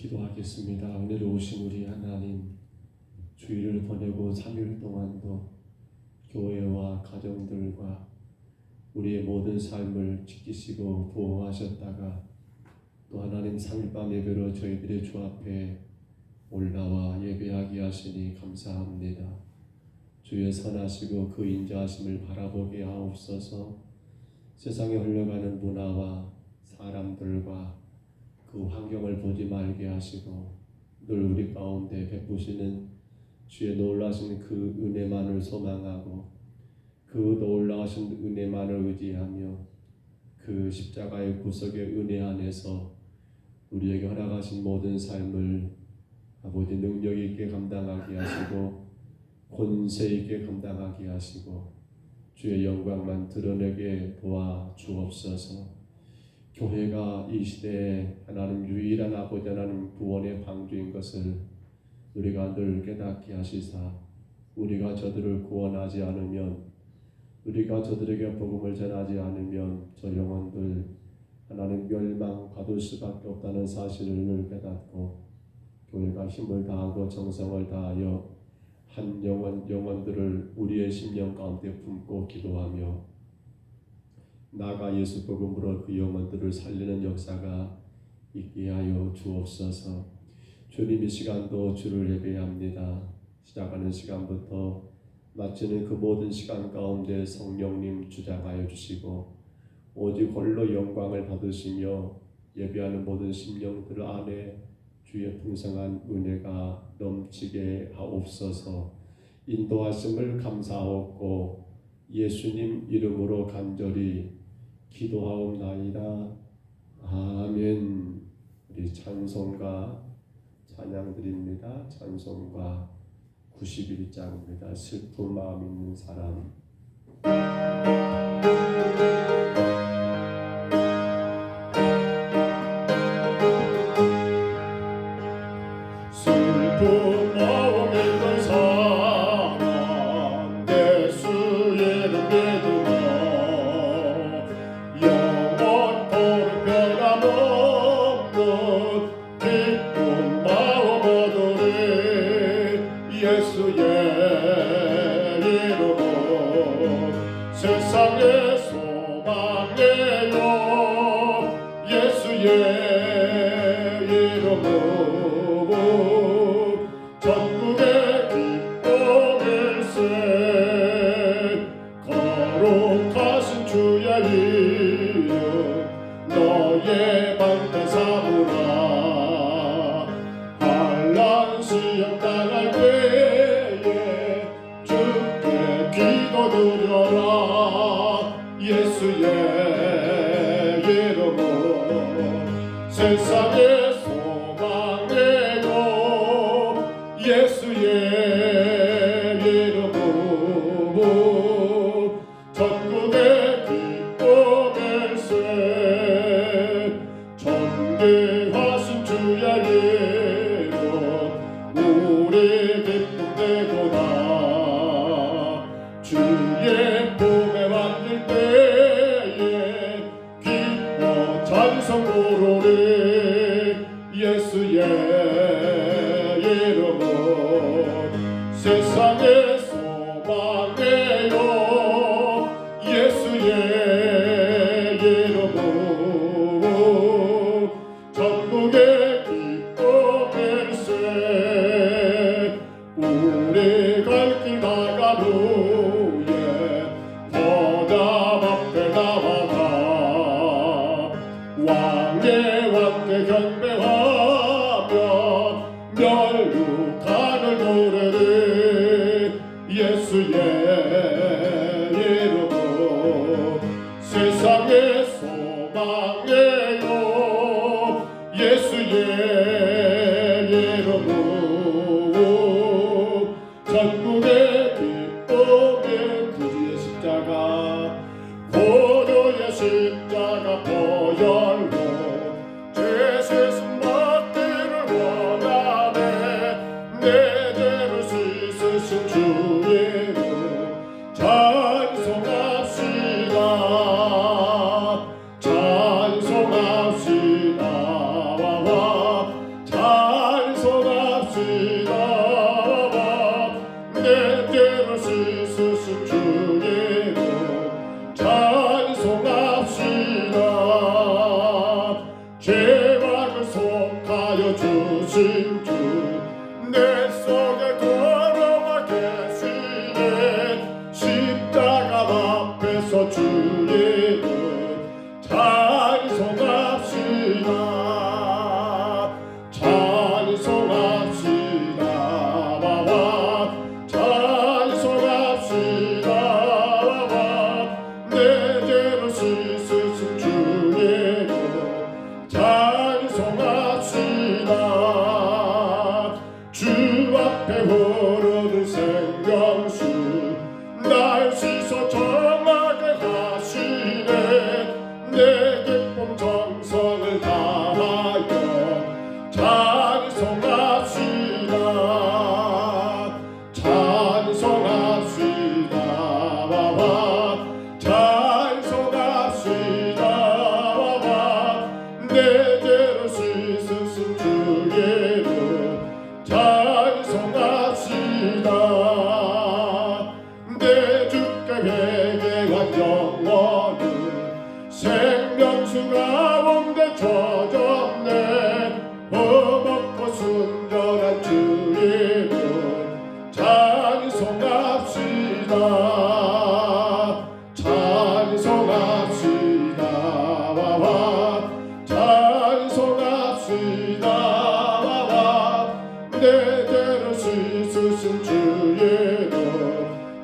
기도하겠습니다. 은혜로우신 우리 하나님, 주일을 보내고 3일 동안도 교회와 가정들과 우리의 모든 삶을 지키시고 보호하셨다가 또 하나님 3일 밤 예배로 저희들의 주 앞에 올라와 예배하게 하시니 감사합니다. 주의 선하시고 그 인자하심을 바라보게 하옵소서. 세상에 흘러가는 문화와 사람들과 그 환경을 보지 말게 하시고 늘 우리 가운데 베푸시는 주의 놀라신 그 은혜만을 소망하고 그 놀라신 은혜만을 의지하며 그 십자가의 구속의 은혜 안에서 우리에게 허락하신 모든 삶을 아버지 능력 있게 감당하게 하시고 권세 있게 감당하게 하시고 주의 영광만 드러내게 도와 주옵소서. 교회가 이 시대에 하나님 유일한 아버지 하나님 구원의 방주인 것을 우리가 늘 깨닫게 하시사 우리가 저들을 구원하지 않으면 우리가 저들에게 복음을 전하지 않으면 저 영혼들 하나님 멸망 받을 수밖에 없다는 사실을 늘 깨닫고 교회가 힘을 다하고 정성을 다하여 한 영혼들을 우리의 심령 가운데 품고 기도하며 나가 예수 복음으로 그 영혼들을 살리는 역사가 있게 하여 주옵소서. 주님 이 시간도 주를 예배합니다. 시작하는 시간부터 마치는 그 모든 시간 가운데 성령님 주장하여 주시고 오직 홀로 영광을 받으시며 예배하는 모든 심령들 안에 주의 풍성한 은혜가 넘치게 하옵소서. 인도하심을 감사하옵고 예수님 이름으로 간절히 기도하옵나이다. 아멘. 우리 찬송가 찬양드립니다. 찬송가 91장입니다. 슬픈 마음 있는 사람. 슬픈 마음 있는 사람 예수의 이름 믿으며 영원토록 변함없는 기쁜 마음 얻으리. 예수의 이름은 세상의 소망이요 예수의 이름은 전국의 기쁨일세. 거룩하신 주의 이름 너의 방패 삼으라. 환난 시험 당할 때에 주께 기도드려라. 예수의 이름은 세상의 소망이요 예수의 이름은 전국의 기쁨일세. 존귀하신 주의 이름 우리 기쁨 되도다. 주의 품에 안길 때에 기뻐 찬송 부르리. 예수의 이름은 세상의 소망이요 예수의 이름은 전국의 기쁨일세. 우리 갈 길 나간 후에 보답 앞에 나아가 왕의 왕께 경배하며 멸류관을 노래리. 예수의 이름은 세상의 소망이요 예수의 이름은 전국의 기쁨의 구주의 십자가 고도의 십자가 보혈로 죄 세습 받기를 원하네. 내 죄를 씻으신 주의 이름 찬송합시다. 찬송합시다. 찬송합시다. 주시고 주의 것 찬송합시다. 찬송합시다. 와와 찬송합시다. 와와 내 죄를 씻으신 주의 것 찬송합시다. 주 앞에 흐르는 생명수 날 씻어 정하게 하시네. 내 기쁨 정성을 다하여 찬송합시다. 찬송합시다. 와와 찬송합시다. 와와 내 죄를 씻으신 주의 것 찬송합시다. 내 주께 회개한 영혼은 생명수 가운데 젖었네. 험없고 순전한 주의 것 찬송합시다. 찬송합시다. 와와 찬송합시다. 와와 내 죄를 씻으신 주의 것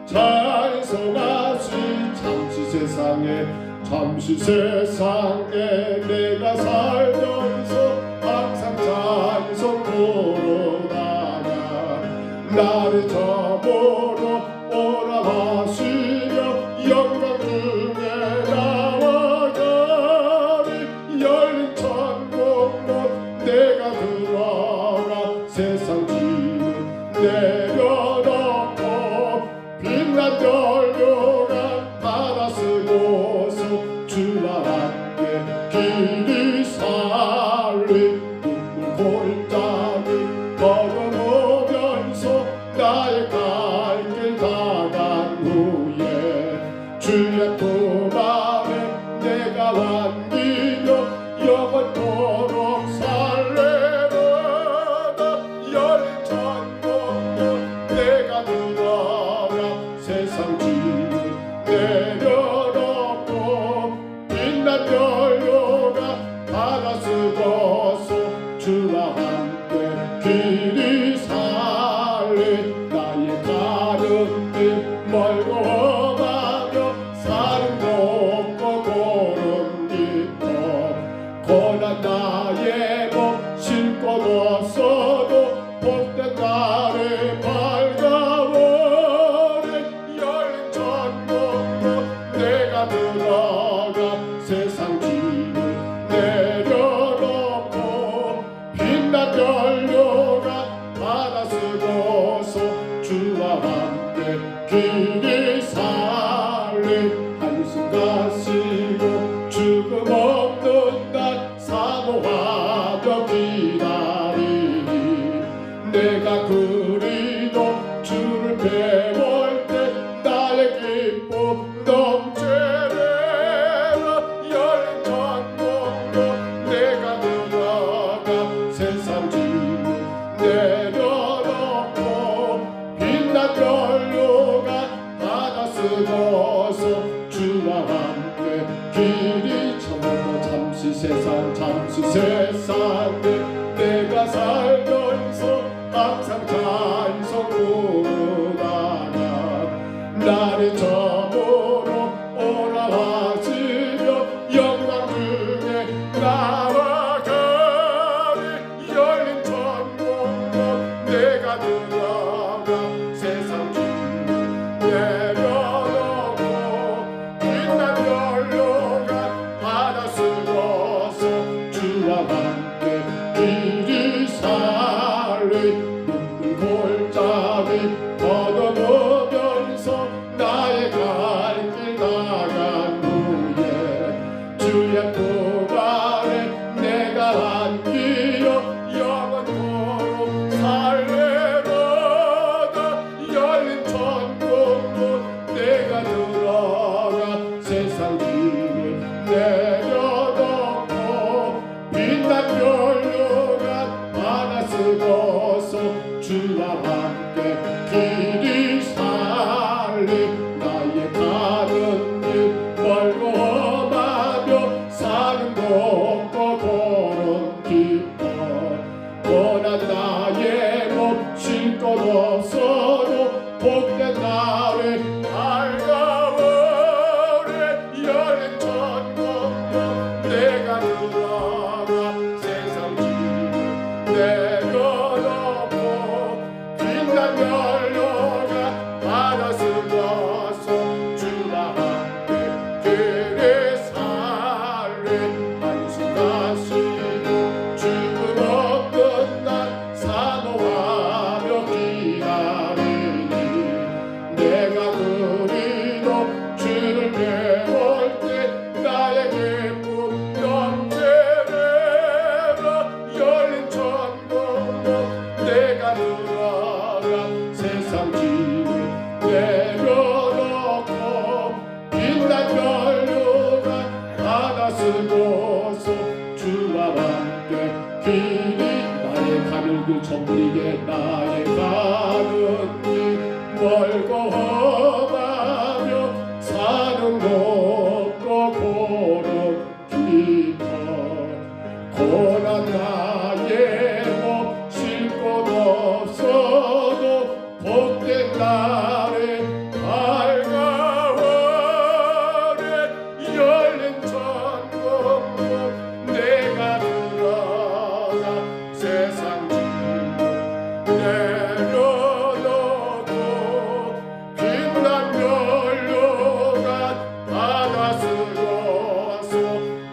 찬송합시다. 잠시 세상에 내가 살면서 항상 찬송 부르다가 나를 저보러 오라 하시며 영광 중에 나와 가리. 열린 천국문 내가 들어가 세상 짐을 내려놓고 빛난 연료가 받아 쓰고서 주와 함께 길이 살리. 눈물 골짜기 걸어오면서 나의 갈 길 다간 후에 주의 품 안에 내가 안기며 영원토록 살래로다. 열린 천국문 내가 들어가 세상 짐을 내려놓고 빛난 연료가 받아 쓰고서 주와 함께 길이 살리. 나의 가는 길 멀고 험하며 산은 높고 고름 깊어 고난 나의 몸 싣고 없어도 복된 날에 밝아오네. 열린 천국문 내가 들어가 세상 짐을 내려놓고 빛난 연료가 받아 쓰고서 주와 함께 길이 살리. 한숨 가시고 죽음 없는 날 사모하며 기다리니. 내가 그리도 주를 배울 때 나의 기쁨 넘치리라. 열린 천국문 내가 들어가 세상 짐을 내려놓고 빛난 연료가 받아 쓰고서 주와 함께 길이 저물고 잠시 세상에 내가 살면서 항상 찬송 부르다가 나를 저물어 오라 하시며 영광 중에 나와 가리. 열린 천국문 내가 들어가 세상 짐을 내려놓고 빛난 연료가 받아 쓰고서 주와 함께 길이 살리. 눈물 골짜기 걷어보면서 나의 갈 길 나간 후에 주의 품 안에 내가 안기어 영원토록 살래로다. 열린 천국문 내가 들어가 세상 짐을 내려놓고 빛난 연료가 받아 쓰고서 주와 함께 길이 살리. 나의 가는 길 내 삶의 한숨 가시고 죽음 없는 날 사모하며 기다리니 내가 그리도 주를 배울 때 나의 기쁨 넘치리라 열린 천국으로 내가 들어가 세상 짐을 내려놓고 빛난 연료가 하나 쓰고서 주와 함께 길이 나의 가는 길 점리게 나의 가는 길 멀고 험하며 사는 곳도 고름 깊어 고난 나의 몸 쉴 곳 없어도 복된 날에 밝아오네 열린 천국문 내가 들어가 세상 짐을 내려놓고 빛난 연료가 하나 쓰고서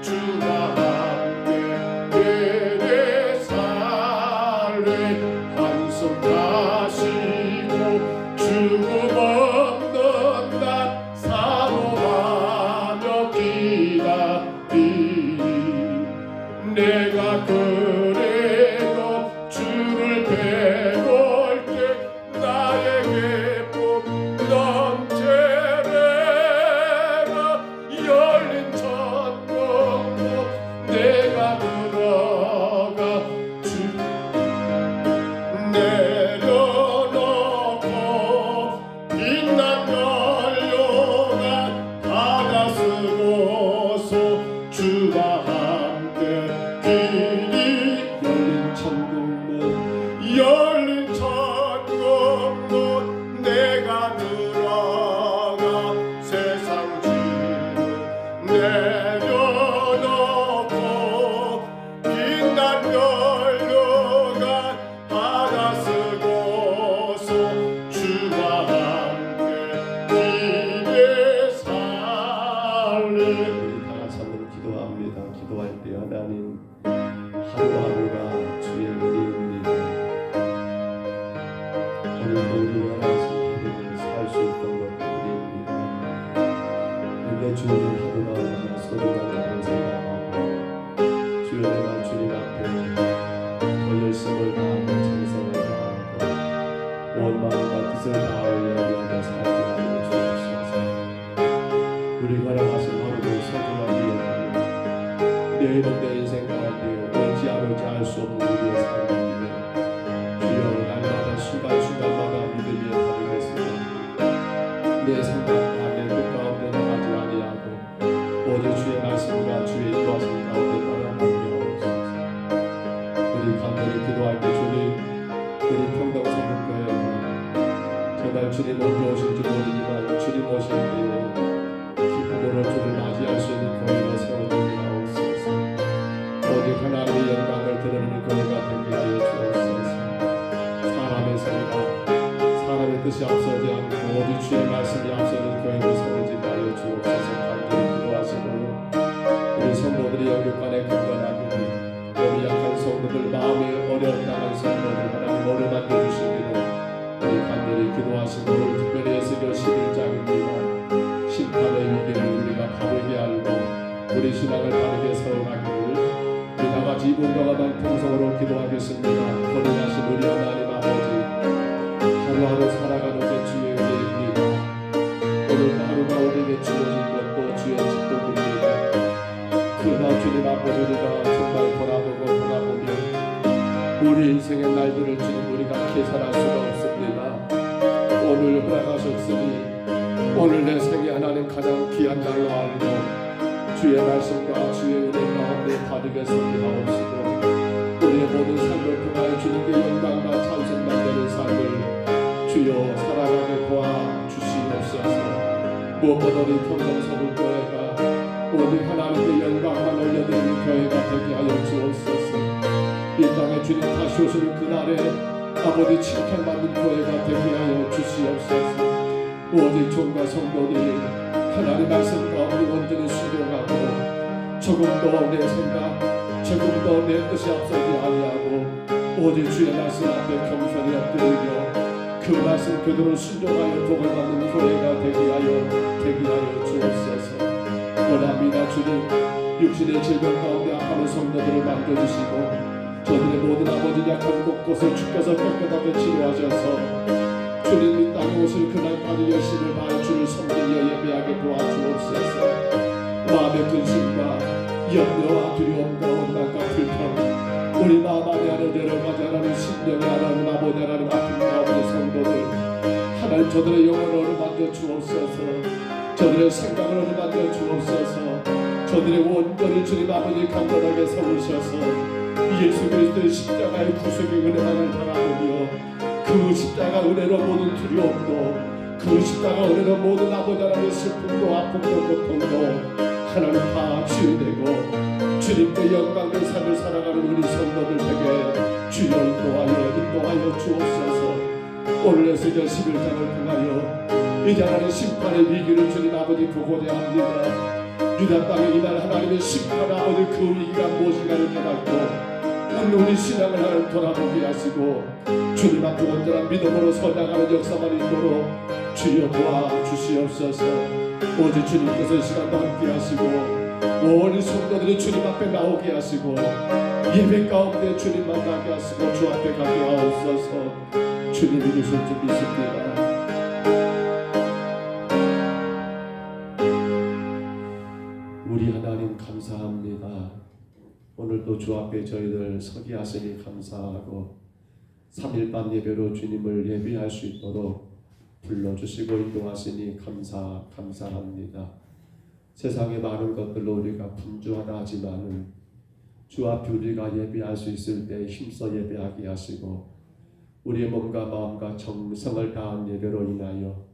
주와 함께 내 삶의 한숨 가시고 죽음 없는 날 사모하며 기다리니 내가 그래도 주를 배울 때 나의 기쁨 넘치리라 열린 천국문 내가 들어가 주 내려놓고 빛난 연료가 하나 쓰고서 주와 함께 길이 열린 천국문 내가 들어가 세상 짐을 내려놓고 빛난 연료가 하나 쓰고서 주와 함께 길에 살리 우리 다 같이 한번 기도합니다. 기도할 때 하나님 하루하루가 주의 은혜입니다. 오늘도 우리가 하나님 살수 있던 것도 은혜입니다. 근데 주님 하루가 얼마나 소중한 날을 생각하고 주여 내가 주님 앞에 더 열심을 다하고 정성을 다하고 온 마음과 뜻을 다하여 예배하며 살게 하여 주옵소서. 우리 허락하신 하루를 소중하게 여기며 내일은 내 인생 가운데 의지하며 할 수 없는 우리의 삶을 위해 주여 날마다 순간순간마다 믿음이 다르겠으며 내 생각과 내 뜻 가운데 나가지 아니하고 오직 주의 말씀과 주의 인도하심 가운데 따라가게 하옵소서. 우리 간절히 기도할 때 주님 우리 평등성교회가 정말 주님 언제 오실 줄 모르지만 주님 오실 때에 기쁨으로 주를 맞이할 수 있는 교회로 세워주게 하옵소서. 오직 하나님의 영광을 드러내는 교회가 되게 하여 주옵소서. 사람의 생각, 사람의 뜻이 앞서지 않고 오직 주의 말씀이 앞서는 교회로 세워지게 하여 주옵소서. 간절히 기도하시고요. 우리 성도들이 영육간에 건강하기를 몸이 약한 성도들 마음이 어려웠다는 성도들 하나님 어루만져 주시기를 우리 간절히 기도하시고 오늘 특별히 에스겔 11장입니다. 심판의 위기를 우리가 바르게 알고 우리 신앙을 바르게 세워가기를 우리 다같이 이분과만 통성으로 기도하겠습니다. 거룩하신 우리 하나님 아버지 하루하루 살아가는 게 주의 은혜입니다. 오늘 하루가 우리에게 주어진 것도 주의 축복입니다. 그러나 주님 아버지 우리가 정말 돌아보며 우리 인생의 날들을 주님 우리가 계산할 수가 없습니다. 오늘 허락하셨으니 오늘 내 생에 하나님 가장 귀한 날로 알고 주의 말씀과 주의 은혜 가운데 바르게 서게 하옵시고 우리의 모든 삶을 통하여 주님께 영광과 찬송만 되는 삶을 주여 살아가게 도와주시옵소서. 무엇보다 우리 평강서울교회가 오직 하나님께 영광만 올려드리는 교회가 되게 하여 주옵소서. 이 땅에 주님 다시 오시는 그날에 아버지 칭찬받는 교회가 되게 하여 주시옵소서. 오직 종과 성도들이 하나님 말씀 가운데 온전히 순종 조금도 내 생각, 조금도 내 뜻이 앞서지 아니하고 오직 주의 말씀 앞에 겸손히 엎드리며 그 말씀 그대로 순종하여 복을 받는 교회가 되게 하여 주옵소서. 원합니다. 주님, 육신의 질병 가운데 아파하는 성도들을 만져주시고 저들의 모든 아버지 약한 곳곳을 주께서 깨끗하게 치료하셔서 주님 이 땅에 오실 그날까지 열심을 다해 주를 섬기며 예배하게 도와주옵소서. 마음의 근심과 염려와 두려움과 원망과 불평, 우리 마음 안에 하는 여러 가지 하나님 심령에 하나님 아버지 하나님 아픈 가운데 성도들 하나님 저들의 영혼을 어루만져 주옵소서. 저들의 생각을 어루만져 주옵소서. 저들의 온전히 주님 아버지 간단하게 세우셔서 예수 그리스도의 십자가의 구속의 은혜만을 바라보며 그 십자가 은혜로 모든 두려움도 그 십자가 은혜로 모든 아버지 하나님의 슬픔도 아픔도 고통도 하나님 다 치유되고 주님께 영광된 삶을 살아가는 우리 성도들에게 주여 인도하여 주옵소서. 오늘 에스겔 11장을 통하여 이제 하나님 심판의 위기를 주님 아버지 보고자 합니다. 유다 땅에 이날 하나님의 심판 아버지 그 위기가 무엇인가를 깨닫고 우리 신앙을 하나님 돌아보게 하시고 주님 앞에 온전한 믿음으로 서나가는 역사만 있도록 주여 도와주시옵소서. 오직 주님께서 이 시간도 함께 하시고 온 성도들이 주님 앞에 나오게 하시고 예배 가운데 주님 만나게 하시고 주 앞에 가게 하옵소서. 주님이 주실 줄 믿습니다. 우리 하나님 감사합니다. 오늘도 주 앞에 저희들 서게 하시니 감사하고 3일반 예배로 주님을 예배할 수 있도록 불러주시고 인도하시니 감사합니다. 세상의 많은 것들로 우리가 분주하다 하지만은 주 앞에 우리가 예배할 수 있을 때 힘써 예배하게 하시고 우리의 몸과 마음과 정성을 다한 예배로 인하여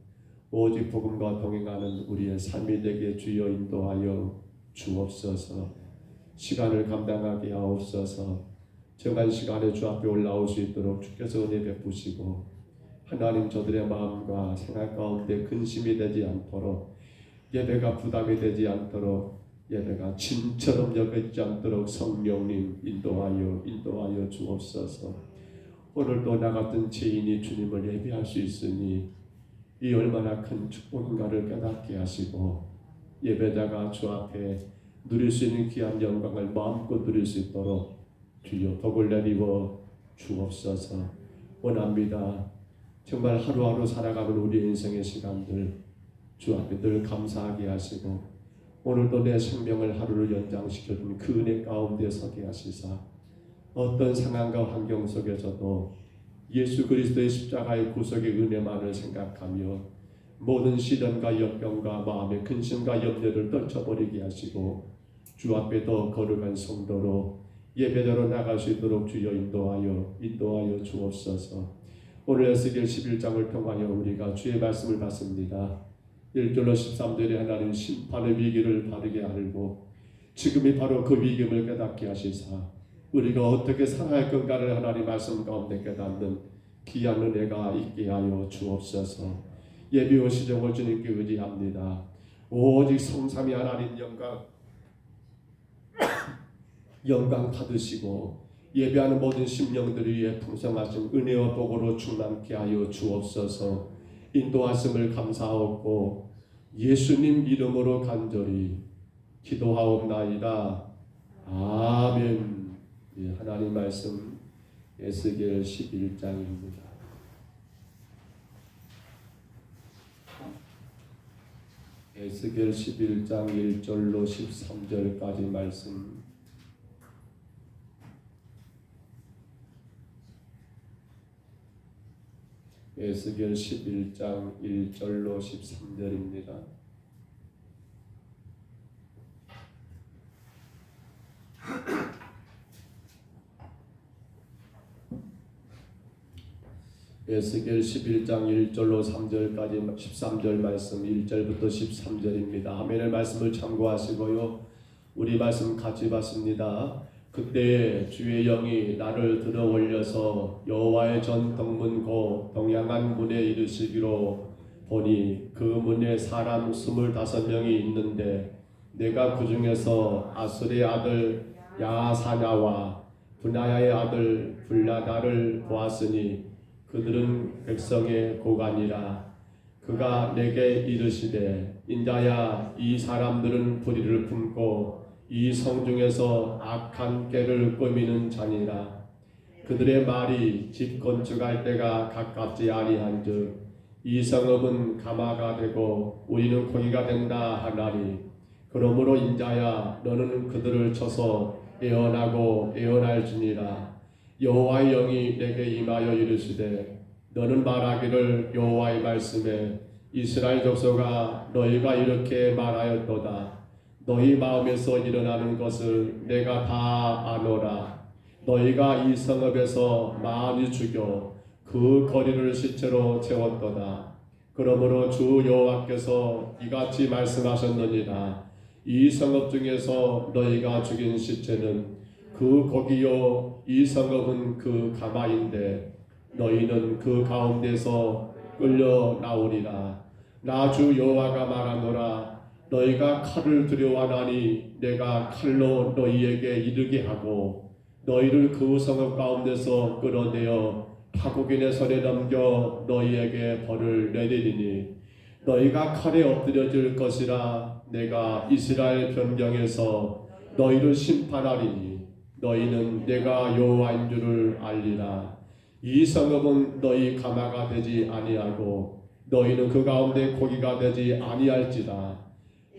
오직 복음과 동행하는 우리의 삶이 되게 주여 인도하여 주옵소서. 시간을 감당하게 하옵소서. 정한 시간에 주 앞에 올라올 수 있도록 주께서 은혜 베푸시고 하나님 저들의 마음과 생각 가운데 근심이 되지 않도록 예배가 부담이 되지 않도록 예배가 짐처럼 여겨지지 않도록 성령님 인도하여 주옵소서. 오늘도 나 같은 죄인이 주님을 예배할 수 있으니 이 얼마나 큰 축복인가를 깨닫게 하시고 예배자가 주 앞에 누릴 수 있는 귀한 영광을 마음껏 누릴 수 있도록 주여 복을 내리워 주옵소서. 원합니다. 정말 하루하루 살아가는 우리 인생의 시간들 주 앞에 늘 감사하게 하시고 오늘도 내 생명을 하루를 연장시켜준 그 은혜 가운데 서게 하시사 어떤 상황과 환경 속에서도 예수 그리스도의 십자가의 구속의 은혜만을 생각하며 모든 시련과 역경과 마음의 근심과 염려를 떨쳐버리게 하시고 주 앞에 더 거룩한 성도로 예배자로 나갈 수 있도록 주여 인도하여 주옵소서. 오늘 에스겔 11장을 통하여 우리가 주의 말씀을 받습니다. 1절로 13절에 하나님 심판의 위기를 바르게 알고 지금이 바로 그 위기임을 깨닫게 하시사 우리가 어떻게 살아야 할 건가를 하나님 말씀 가운데 깨닫는 귀한 은혜가 있게 하여 주옵소서. 예배 오시정을 주님께 의지합니다. 오직 성삼위 하나님 영광 받으시고 예배하는 모든 심령들 위해 풍성하신 은혜와 복으로 충만케 하여 주옵소서. 인도하심을 감사하옵고 예수님 이름으로 간절히 기도하옵나이다. 아멘. 하나님 말씀 에스겔 11장입니다. 에스겔 11장 1절로 13절까지 말씀. 에스겔 11장 1절로 13절입니다. 에스겔 11장 1절로 3절까지 13절 말씀 1절부터 13절입니다. 아멘의 말씀을 참고하시고요. 우리 말씀 같이 받습니다. 그때 주의 영이 나를 들어 올려서 여호와의 전 동문 곧 동양한 문에 이르시기로 보니 그 문에 사람 25명이 있는데 내가 그 중에서 아술의 아들 야사냐와 분하야의 아들 불라다를 보았으니 그들은 백성의 고관이라. 그가 내게 이르시되 인자야, 이 사람들은 불의를 품고 이 성중에서 악한 꾀를 꾸미는 자니라. 그들의 말이 집 건축할 때가 가깝지 아니한즉 이 성읍은 가마가 되고 우리는 고기가 된다 하나니. 그러므로 인자야, 너는 그들을 쳐서 예언하고 예언할지니라. 여호와의 영이 내게 임하여 이르시되 너는 말하기를 여호와의 말씀에 이스라엘 족속아, 너희가 이렇게 말하였도다. 너희 마음에서 일어나는 것을 내가 다 아노라. 너희가 이 성읍에서 많이 죽여 그 거리를 시체로 채웠도다. 그러므로 주 여호와께서 이같이 말씀하셨느니라. 이 성읍 중에서 너희가 죽인 시체는 그 고기요, 이 성읍은 그 가마인데 너희는 그 가운데서 끌려 나오리라. 나 주 여호와가 말하노라. 너희가 칼을 두려워하나니 내가 칼로 너희에게 이르게 하고 너희를 그 성읍 가운데서 끌어내어 타국인의 손에 넘겨 너희에게 벌을 내리리니 너희가 칼에 엎드려질 것이라. 내가 이스라엘 변경에서 너희를 심판하리니 너희는 내가 여호와인 줄을 알리라. 이 성읍은 너희 가마가 되지 아니하고 너희는 그 가운데 고기가 되지 아니할지라.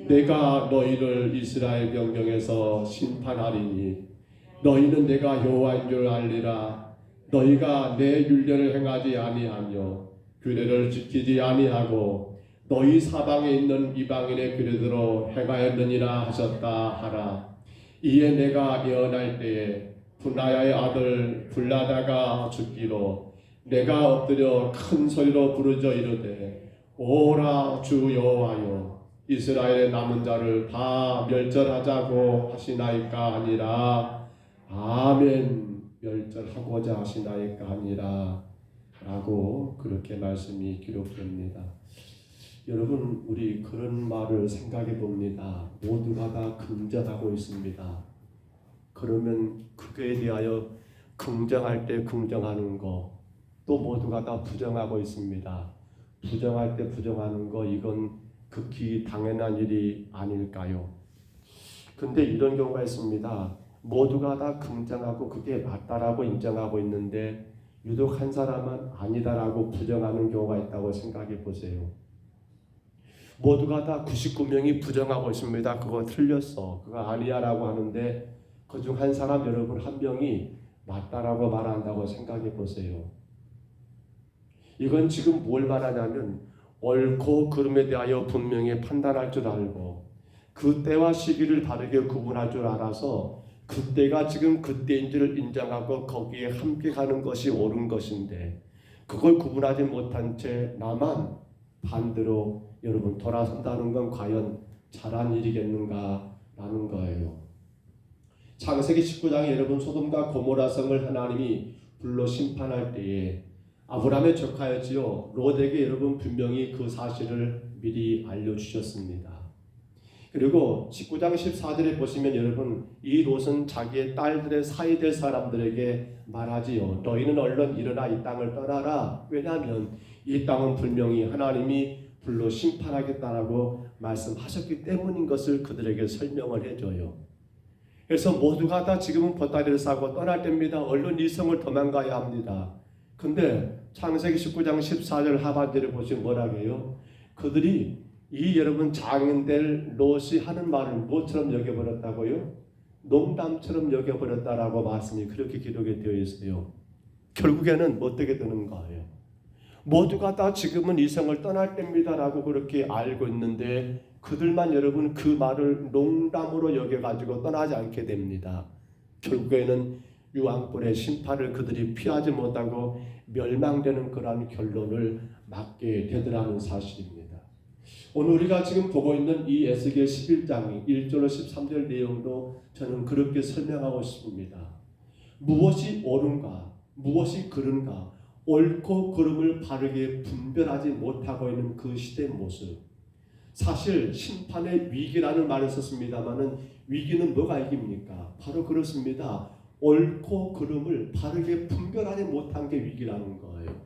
내가 너희를 이스라엘 변경에서 심판하리니 너희는 내가 여호와인 줄 알리라. 너희가 내 율례를 행하지 아니하며 규례를 지키지 아니하고 너희 사방에 있는 이방인의 규례대로 행하였느니라 하셨다 하라. 이에 내가 예언할 때에 분하야의 아들 불라다가 죽기로 내가 엎드려 큰 소리로 부르짖어 이르되 오라 주 여호와여, 이스라엘의 남은 자를 다 멸절하자고 하시나이까 아니라. 아멘. 멸절하고자 하시나이까 아니라 라고 그렇게 말씀이 기록됩니다. 여러분, 우리 그런 말을 생각해 봅니다. 모두가 다 긍정하고 있습니다. 그러면 그거에 대하여 긍정할 때 긍정하는 거, 또 모두가 다 부정하고 있습니다. 부정할 때 부정하는 거, 이건 극히 당연한 일이 아닐까요? 근데 이런 경우가 있습니다. 모두가 다 긍정하고 그게 맞다라고 인정하고 있는데 유독 한 사람은 아니다라고 부정하는 경우가 있다고 생각해 보세요. 모두가 다 99명이 부정하고 있습니다. 그거 틀렸어, 그거 아니야라고 하는데 그중 한 사람, 여러분 한 명이 맞다라고 말한다고 생각해 보세요. 이건 지금 뭘 말하냐면 옳고 그름에 대하여 분명히 판단할 줄 알고 그 때와 시기를 다르게 구분할 줄 알아서 그때가 지금 그때인 줄 인정하고 거기에 함께 가는 것이 옳은 것인데 그걸 구분하지 못한 채 나만 반대로 여러분 돌아선다는 건 과연 잘한 일이겠는가 라는 거예요. 창세기 19장에 여러분 소돔과 고모라 성을 하나님이 불로 심판할 때에 아브라함의 조카였지요 롯에게 여러분 분명히 그 사실을 미리 알려주셨습니다. 그리고 19장 14절에 보시면 여러분 이 롯은 자기의 딸들의 사이 될 사람들에게 말하지요. 너희는 얼른 일어나 이 땅을 떠나라. 왜냐하면 이 땅은 분명히 하나님이 불로 심판하겠다라고 말씀하셨기 때문인 것을 그들에게 설명을 해줘요. 그래서 모두가 다 지금은 보따리를 싸고 떠날 때입니다. 얼른 이 성을 도망가야 합니다. 근데 창세기 19장 14절 하반절에 보시면 뭐라고 해요? 그들이 이 여러분 장인들 롯이 하는 말을 뭐처럼 여겨버렸다고요? 농담처럼 여겨버렸다라고 말씀이 그렇게 기록이 되어 있어요. 결국에는 어떻게 되는 거예요? 모두가 다 지금은 이 성을 떠날 때입니다라고 그렇게 알고 있는데 그들만 여러분 그 말을 농담으로 여겨가지고 떠나지 않게 됩니다. 결국에는 유황불의 심판을 그들이 피하지 못하고 멸망되는 그러한 결론을 맞게 되더라는 사실입니다. 오늘 우리가 지금 보고 있는 이 에스겔 11장 1절로 13절 내용도 저는 그렇게 설명하고 싶습니다. 무엇이 옳은가, 무엇이 그른가, 옳고 그름을 바르게 분별하지 못하고 있는 그 시대의 모습. 사실 심판의 위기라는 말을 썼습니다마는 위기는 뭐가 이깁니까? 바로 그렇습니다. 옳고 그름을 바르게 분별하지 못한 게 위기라는 거예요.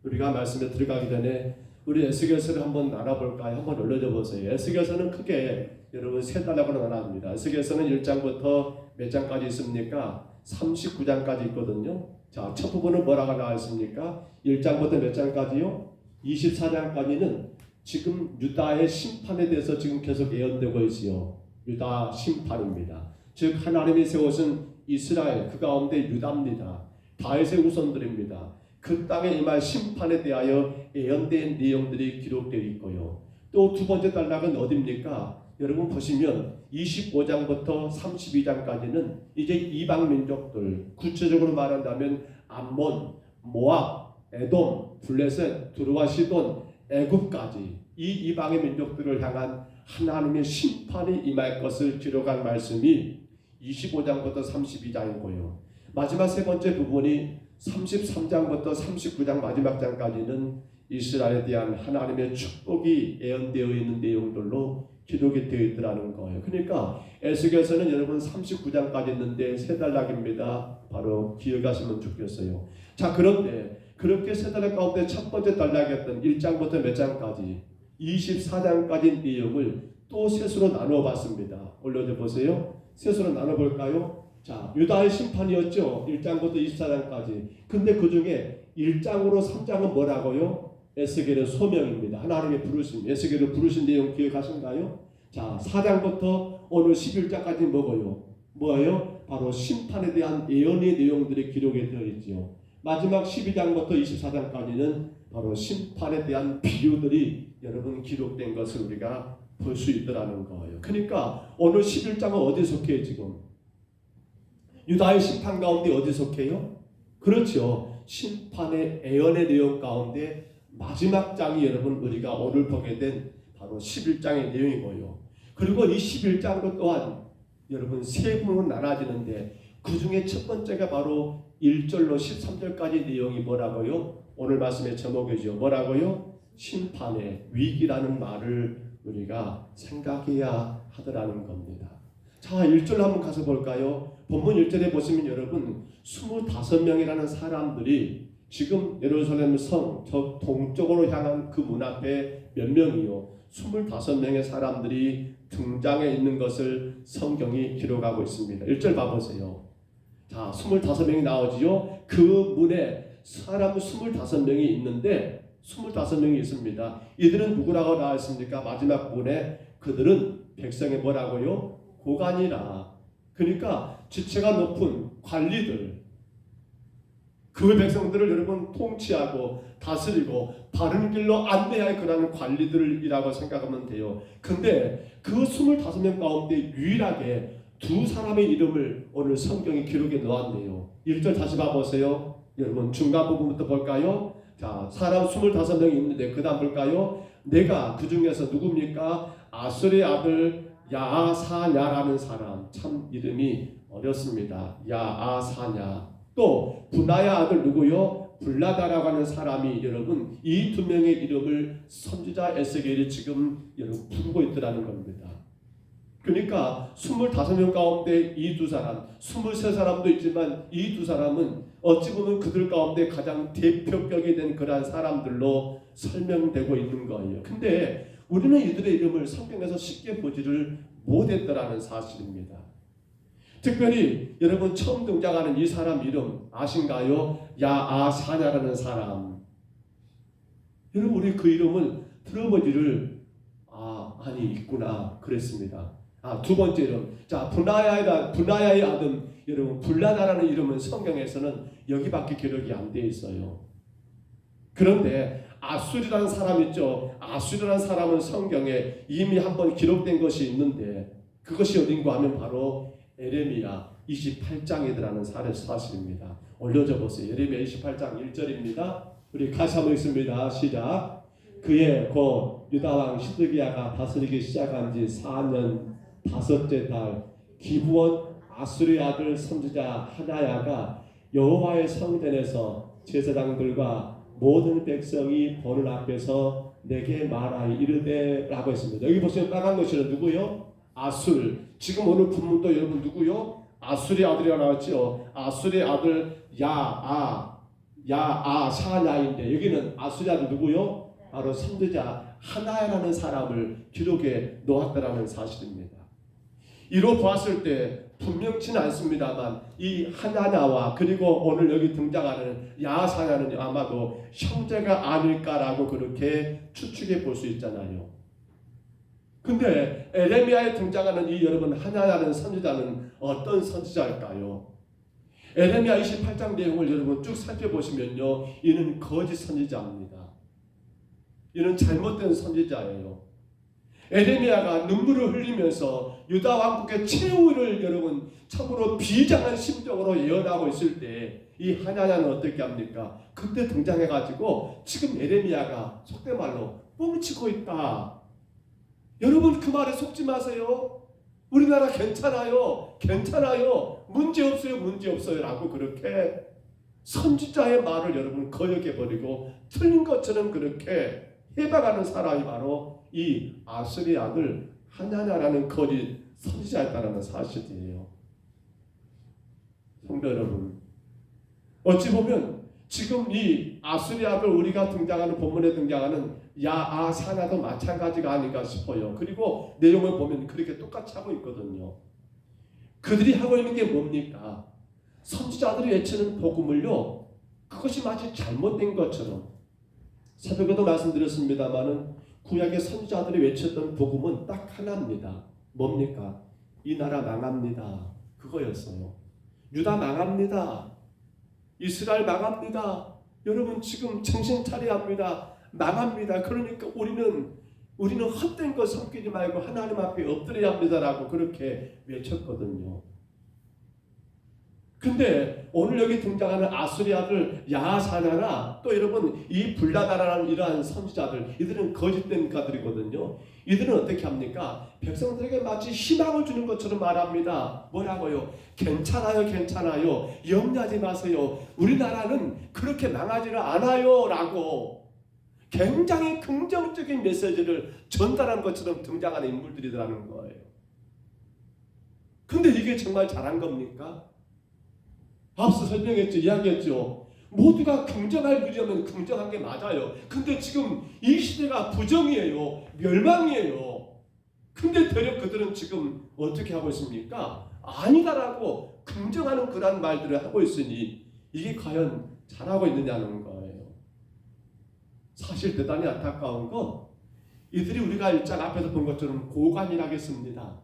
우리가 말씀에 들어가기 전에 우리 에스겔서를 한번 알아볼까요? 한번 올려줘 보세요. 에스겔서는 크게 여러분 세 단락으로 나눠집니다. 에스겔서는 1장부터 몇 장까지 있습니까? 39장까지 있거든요. 자, 첫 부분은 뭐라고 나와 있습니까? 1장부터 몇 장까지요? 24장까지는 지금 유다의 심판에 대해서 지금 계속 예언되고 있어요. 유다 심판입니다. 즉 하나님이 세우신 이스라엘 그 가운데 유다입니다. 다윗의 후손들입니다. 그 땅에 임할 심판에 대하여 예언된 내용들이 기록되어 있고요. 또 두 번째 단락은 어디입니까? 여러분 보시면 25장부터 32장까지는 이제 이방 민족들, 구체적으로 말한다면 암몬, 모압, 에돔, 블레셋, 두루와 시돈, 애굽까지 이 이방의 민족들을 향한 하나님의 심판이 임할 것을 기록한 말씀이 25장부터 32장이고요. 마지막 세 번째 부분이 33장부터 39장 마지막 장까지는 이스라엘에 대한 하나님의 축복이 예언되어 있는 내용들로 기록이 되어 있더라는 거예요. 그러니까 에스겔서는 여러분 39장까지 있는데 세 단락입니다. 바로 기억하시면 좋겠어요. 자, 그런데 그렇게 세 단락 가운데 첫 번째 단락이었던 1장부터 몇 장까지 24장까지 내용을 또 셋으로 나누어 봤습니다. 올려줘 보세요. 셋으로 나눠볼까요? 자, 유다의 심판이었죠. 1장부터 24장까지. 근데 그 중에 1장으로 3장은 뭐라고요? 에스겔의 소명입니다. 하나님의 부르심, 에스겔을 부르신 내용 기억하신가요? 자, 4장부터 오늘 11장까지 뭐예요? 바로 심판에 대한 예언의 내용들이 기록이 되어 있죠. 마지막 12장부터 24장까지는 바로 심판에 대한 비유들이 여러분 기록된 것을 우리가 볼 수 있더라는 거예요. 그러니까 오늘 11장은 어디 속해요 지금? 유다의 심판 가운데 어디 속해요? 그렇죠. 심판의 예언의 내용 가운데 마지막 장이 여러분 우리가 오늘 보게 된 바로 11장의 내용이고요. 그리고 이 11장도 또한 여러분 세 부분으로 나눠지는데 그 중에 첫 번째가 바로 1절로 13절까지 내용이 뭐라고요? 오늘 말씀의 제목이죠. 뭐라고요? 심판의 위기라는 말을 우리가 생각해야 하더라는 겁니다. 자, 1절 한번 가서 볼까요? 본문 1절에 보시면 여러분 25명이라는 사람들이 지금 예루살렘 성 저 동쪽으로 향한 그 문 앞에 몇 명이요? 25명의 사람들이 등장해 있는 것을 성경이 기록하고 있습니다. 1절 봐보세요. 자, 25명이 나오지요. 그 문에 사람 25명이 있는데 25명이 있습니다. 이들은 누구라고 나와 있습니까? 마지막 문에 그들은 백성의 뭐라고요? 고관이라. 그러니까 지체가 높은 관리들, 그 백성들을 여러분 통치하고 다스리고 바른 길로 안내할 그런 관리들이라고 생각하면 돼요. 근데 그 25명 가운데 유일하게 두 사람의 이름을 오늘 성경이 기록해 놓았네요. 1절 다시 봐보세요. 여러분 중간 부분부터 볼까요? 자, 사람 25명이 있는데 그 다음 볼까요? 내가 그 중에서 누굽니까? 아술의 아들 야아사냐라는 사람. 참 이름이 어렵습니다. 야아사냐. 또 분하의 아들 누구요? 블라다라고 하는 사람이 여러분 이 두 명의 이름을 선지자 에스겔이 지금 여러분 부르고 있더라는 겁니다. 그러니까 25명 가운데 이 두 사람, 23사람도 있지만 이 두 사람은 어찌 보면 그들 가운데 가장 대표격이 된 그러한 사람들로 설명되고 있는 거예요. 근데 우리는 이들의 이름을 성경에서 쉽게 보지를 못했더라는 사실입니다. 특별히 여러분 처음 등장하는 이 사람 이름 아신가요? 야아사냐라는 사람. 여러분 우리 그 이름을 들어보지를 아니 있구나 그랬습니다. 두 번째 이름. 자, 분하야의 아들 여러분 블라다라는 이름은 성경에서는 여기밖에 기록이 안 돼 있어요. 그런데 아술이라는 사람 있죠. 아술이라는 사람은 성경에 이미 한번 기록된 것이 있는데 그것이 어딘가 하면 바로 에레미야 28장이라는 사실입니다. 올려줘 보세요. 에레미야 28장 1절입니다. 우리 같이 한번 읽습니다. 시작. 그의 곧 유다왕 시드기야가 다스리기 시작한 지 4년 5째 달 기브온 아술의 아들 선지자 하나야가 여호와의 성전에서 제사장들과 모든 백성이 보는 앞에서 내게 말하여 이르되 라고 했습니다. 여기 보시면 빨간 것이 누구요? 아술. 지금 오늘 본문도 여러분 누구요? 아술의 아들이라 나왔죠. 아술의 아들 야아사냐인데 여기는 아술의 아들 누구요? 바로 선지자 하나야라는 사람을 기록에 놓았다라는 사실입니다. 이로 보았을 때 분명치는 않습니다만 이 하나냐와 그리고 오늘 여기 등장하는 야사냐는 아마도 형제가 아닐까라고 그렇게 추측해 볼 수 있잖아요. 근데 에레미야에 등장하는 이 여러분 하나냐는 선지자는 어떤 선지자일까요? 에레미야 28장 내용을 여러분 쭉 살펴보시면요, 이는 거짓 선지자입니다. 이는 잘못된 선지자예요. 에레미야가 눈물을 흘리면서 유다 왕국의 최후를 여러분 참으로 비장한 심정으로 예언하고 있을 때 이 하나냐는 어떻게 합니까? 그때 등장해가지고 지금 에레미야가 속된 말로 뻥치고 있다. 여러분 그 말에 속지 마세요. 우리나라 괜찮아요. 문제없어요 라고 그렇게 선지자의 말을 여러분 거역해버리고 틀린 것처럼 그렇게 해박하는 사람이 바로 이 아술의 아들 하나냐라는 거짓 선지자였다는 사실이에요. 성도 여러분, 어찌 보면 지금 이 아술의 아들 우리가 등장하는 본문에 등장하는 야아사냐도 마찬가지가 아닌가 싶어요. 그리고 내용을 보면 그렇게 똑같이 하고 있거든요. 그들이 하고 있는 게 뭡니까? 선지자들이 외치는 복음을요, 그것이 마치 잘못된 것처럼, 새벽에도 말씀드렸습니다마는 구약의 선지자들이 외쳤던 복음은 딱 하나입니다. 뭡니까? 이 나라 망합니다. 그거였어요. 유다 망합니다. 이스라엘 망합니다. 여러분 지금 정신 차려야 합니다. 망합니다. 그러니까 우리는 헛된 것 섬기지 말고 하나님 앞에 엎드려야 합니다라고 그렇게 외쳤거든요. 근데 오늘 여기 등장하는 아술의 아들 야사냐나 또 여러분 이 블라다라는 이러한 선지자들, 이들은 거짓된 가들이거든요. 이들은 어떻게 합니까? 백성들에게 마치 희망을 주는 것처럼 말합니다. 뭐라고요? 괜찮아요. 염려하지 마세요. 우리나라는 그렇게 망하지는 않아요 라고 굉장히 긍정적인 메시지를 전달한 것처럼 등장하는 인물들이라는 거예요. 근데 이게 정말 잘한 겁니까? 앞서 설명했죠. 이야기했죠. 모두가 긍정할 일이면 긍정한 게 맞아요. 근데 지금 이 시대가 부정이에요. 멸망이에요. 근데 되려 그들은 지금 어떻게 하고 있습니까? 아니다라고 긍정하는 그런 말들을 하고 있으니 이게 과연 잘하고 있느냐는 거예요. 사실 대단히 안타까운 건 이들이 우리가 일장 앞에서 본 것처럼 고관이라겠습니다.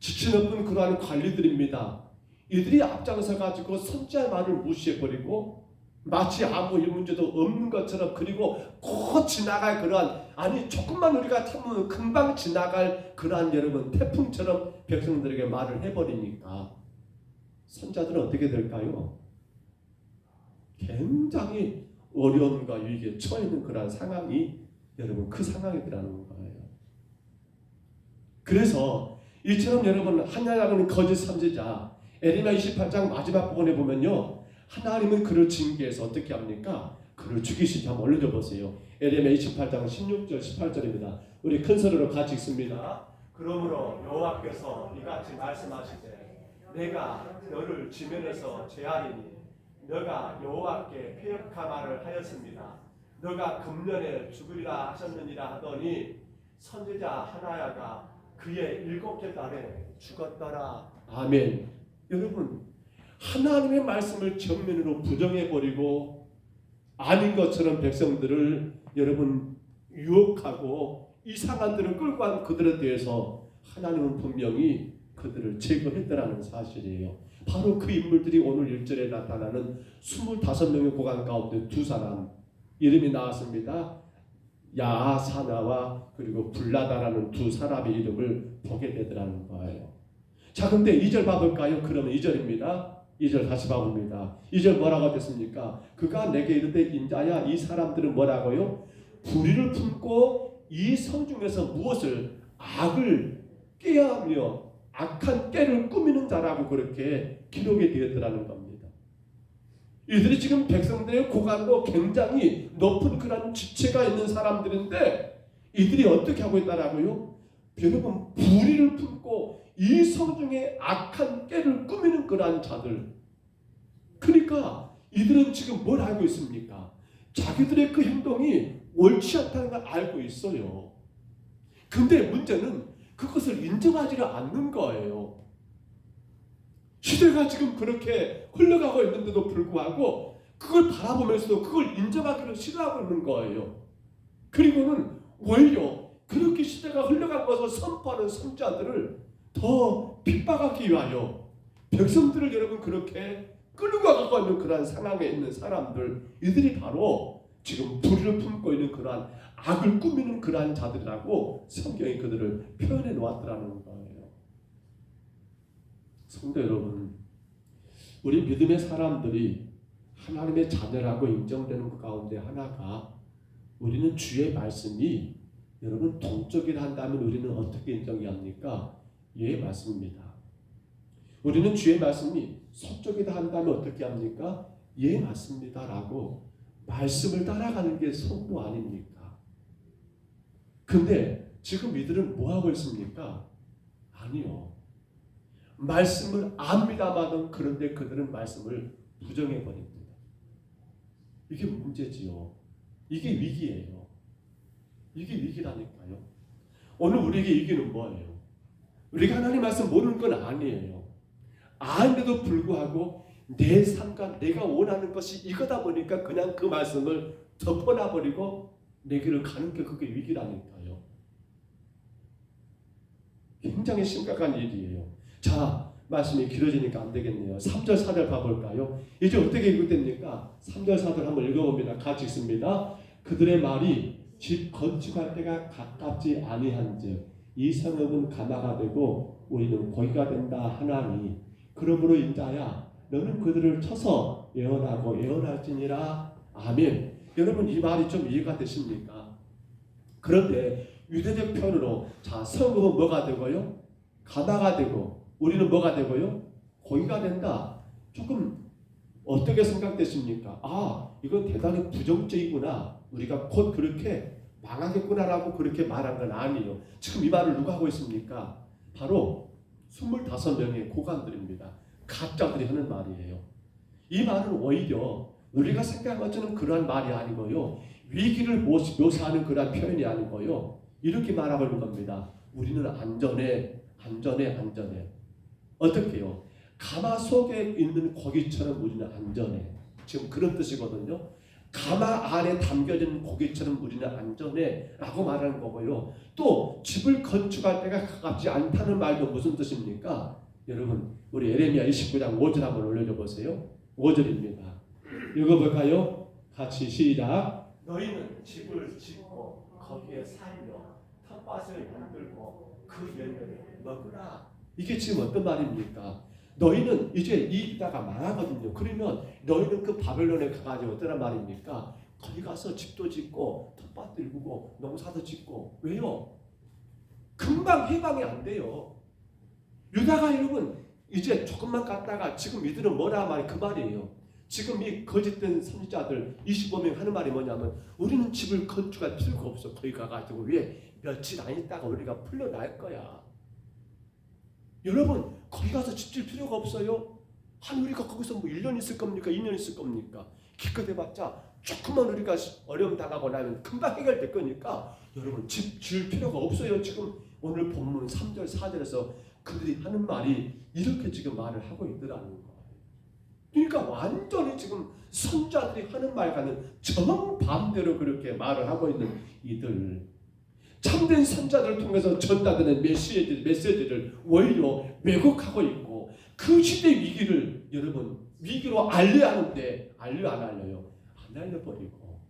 지치 높은 그러한 관리들입니다. 이들이 앞장서 가지고 선지자의 말을 무시해버리고 마치 아무 일 문제도 없는 것처럼, 그리고 곧 지나갈 그러한, 아니 조금만 우리가 참으면 금방 지나갈 그러한 여러분 태풍처럼 백성들에게 말을 해버리니까 선지자들은 어떻게 될까요? 굉장히 어려움과 위기에 처해 있는 그러한 상황이 여러분 그 상황이라는 거예요. 그래서 이처럼 여러분 하나님은 거짓 선지자, 에레미야 28장 마지막 부분에 보면요, 하나님은 그를 징계해서 어떻게 합니까? 그를 죽이시죠. 한번 올려줘 보세요. 에레미야 28장 16절 18절입니다. 우리 큰 소리로 같이 읽습니다. 그러므로 여호와께서 이같이 말씀하시되 내가 너를 지면에서 제하리니 너가 여호와께 패역한 말을 하였습니다. 너가 금년에 죽으리라 하셨느니라 하더니 선지자 하나야가 그의 7째 달에 죽었더라. 아멘. 여러분, 하나님의 말씀을 정면으로 부정해버리고 아닌 것처럼 백성들을 여러분 유혹하고 이상한 데를 끌고 간 그들에 대해서 하나님은 분명히 그들을 제거했다라는 사실이에요. 바로 그 인물들이 오늘 1절에 나타나는 25명의 고관 가운데 두 사람 이름이 나왔습니다. 야사냐와 그리고 블라다라는 두 사람의 이름을 보게 되더라는 거예요. 자, 근데 2절 봐볼까요? 그러면 2절입니다. 2절 다시 봐봅니다. 2절 뭐라고 됐습니까? 그가 내게 이르되 인자야, 이 사람들은 뭐라고요? 불의를 품고 이 성 중에서 무엇을? 악을 꾀하며 악한 꾀를 꾸미는 자라고 그렇게 기록이 되었더라는 겁니다. 이들이 지금 백성들의 고관도 굉장히 높은 그런 지체가 있는 사람들인데 이들이 어떻게 하고 있다라고요? 여러분, 불의를 품고 이 성중에 악한 깨를 꾸미는 그러한 자들. 그러니까 이들은 지금 뭘 알고 있습니까? 자기들의 그 행동이 옳지 않다는 걸 알고 있어요. 근데 문제는 그것을 인정하지를 않는 거예요. 시대가 지금 그렇게 흘러가고 있는데도 불구하고 그걸 바라보면서도 그걸 인정하기를 싫어하고 있는 거예요. 그리고는 오히려 그렇게 시대가 흘러간 것을 선포하는 선자들을 더 핍박하기 위하여 백성들을 여러분 그렇게 끌고 가고 있는 그러한 상황에 있는 사람들, 이들이 바로 지금 불의를 품고 있는 그러한 악을 꾸미는 그러한 자들이라고 성경이 그들을 표현해 놓았더라는 거예요. 성도 여러분, 우리 믿음의 사람들이 하나님의 자녀라고 인정되는 그 가운데 하나가 우리는 주의 말씀이 여러분 동적이라 한다면 우리는 어떻게 인정합니까? 예, 맞습니다. 우리는 주의 말씀이 서쪽이다 한다면 어떻게 합니까? 예, 맞습니다 라고 말씀을 따라가는 게 성도 아닙니까? 근데 지금 이들은 뭐하고 있습니까? 아니요. 말씀을 압니다마는 그런데 그들은 말씀을 부정해버립니다. 이게 문제지요. 이게 위기예요. 이게 위기라니까요. 오늘 우리에게 위기는 뭐예요? 우리가 하나님 말씀 모르는 건 아니에요. 아는데도 불구하고 내 삶과 내가 원하는 것이 이거다 보니까 그냥 그 말씀을 덮어놔버리고 내 길을 가는 게 그게 위기라니까요. 굉장히 심각한 일이에요. 자, 말씀이 길어지니까 안 되겠네요. 3절 4절 봐볼까요? 이제 어떻게 읽을됩니까? 3절 4절 한번 읽어봅니다. 같이 읽습니다. 그들의 말이 집 건축할 때가 가깝지 아니한즉 이 성읍은 가마가 되고 우리는 고기가 된다 하나니 그러므로 인자야 너는 그들을 쳐서 예언하고 예언할지니라. 아멘. 여러분, 이 말이 좀 이해가 되십니까? 그런데 유대적 표현으로 자, 성읍은 뭐가 되고요? 가마가 되고 우리는 뭐가 되고요? 고기가 된다. 조금 어떻게 생각되십니까? 아, 이건 대단히 부정적이구나. 우리가 곧 그렇게 망하겠구나라고 그렇게 말한 건 아니에요. 지금 이 말을 누가 하고 있습니까? 바로 25명의 고관들입니다. 가짜들이 하는 말이에요. 이 말은 오히려 우리가 생각한 것처럼 그러한 말이 아니고요. 위기를 묘사하는 그러한 표현이 아니고요. 이렇게 말하고 있는 겁니다. 우리는 안전해. 어떻게요? 가마 속에 있는 고기처럼 우리는 안전해. 지금 그런 뜻이거든요. 가마 안에 담겨진 고기처럼 우리는 안전해 라고 말하는 거고요. 또 집을 건축할 때가 가깝지 않다는 말도 무슨 뜻입니까? 여러분, 우리 에레미야 29장 5절 한번 올려줘 보세요. 5절입니다. 읽어볼까요? 같이 시작. 너희는 집을 짓고 거기에 살며 텃밭을 만들고 그 열매를 먹으라. 이게 지금 어떤 말입니까? 너희는 이제 이 나라가 망하거든요. 그러면 너희는 그 바벨론에 가가지고 어떠란 말입니까? 거기 가서 집도 짓고 텃밭도 일구고 농사도 짓고. 왜요? 금방 해방이 안 돼요. 유다가 여러분 이제 조금만 갔다가 지금 이들은 뭐라 말이 그 말이에요. 지금 이 거짓된 선지자들 25명 하는 말이 뭐냐면 우리는 집을 건축할 필요가 없어. 거기 가가지고 왜 며칠 안 있다가 우리가 풀려날 거야. 여러분 거기 가서 집 질 필요가 없어요. 한 우리가 거기서 뭐 1년 있을 겁니까? 2년 있을 겁니까? 기껏 해봤자 조금만 우리가 어려움 당하고 나면 금방 해결될 거니까 여러분 집 질 필요가 없어요. 지금 오늘 본문 3절 4절에서 그들이 하는 말이 이렇게 지금 말을 하고 있더라는 거예요. 그러니까 완전히 지금 선자들이 하는 말과는 정반대로 그렇게 말을 하고 있는 이들. 참된 선자들을 통해서 전달되는 메시지를 오히려 왜곡하고 있고 그 시대 위기를 여러분 위기로 알려야 하는데 알려 안 알려요? 안 알려버리고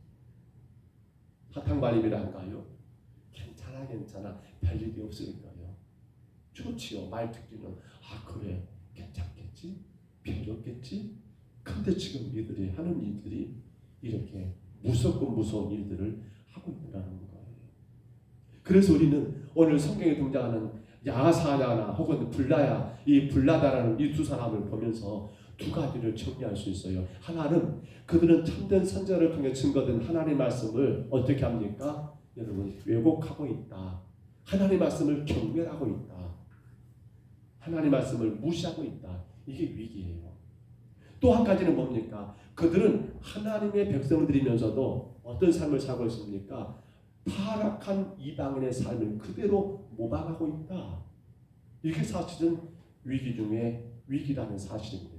사탕발입이란가요? 괜찮아 별일이 없을 거예요. 좋지요. 말 듣기는 아 그래 괜찮겠지? 별일 없겠지? 근데 지금 이들이 하는 일들이 이렇게 무섭고 무서운 일들을 하고 있다는 거예요. 그래서 우리는 오늘 성경에 등장하는 야사야나 혹은 블라야, 이 블라다라는 이 두 사람을 보면서 두 가지를 정리할 수 있어요. 하나는 그들은 참된 선자를 통해 증거된 하나님의 말씀을 어떻게 합니까? 여러분, 왜곡하고 있다. 하나님의 말씀을 경멸하고 있다. 하나님의 말씀을 무시하고 있다. 이게 위기예요. 또 한 가지는 뭡니까? 그들은 하나님의 백성들이면서도 어떤 삶을 살고 있습니까? 타락한 이방인의 삶을 그대로 모방하고 있다. 이게 사실은 위기 중에 위기라는 사실입니다.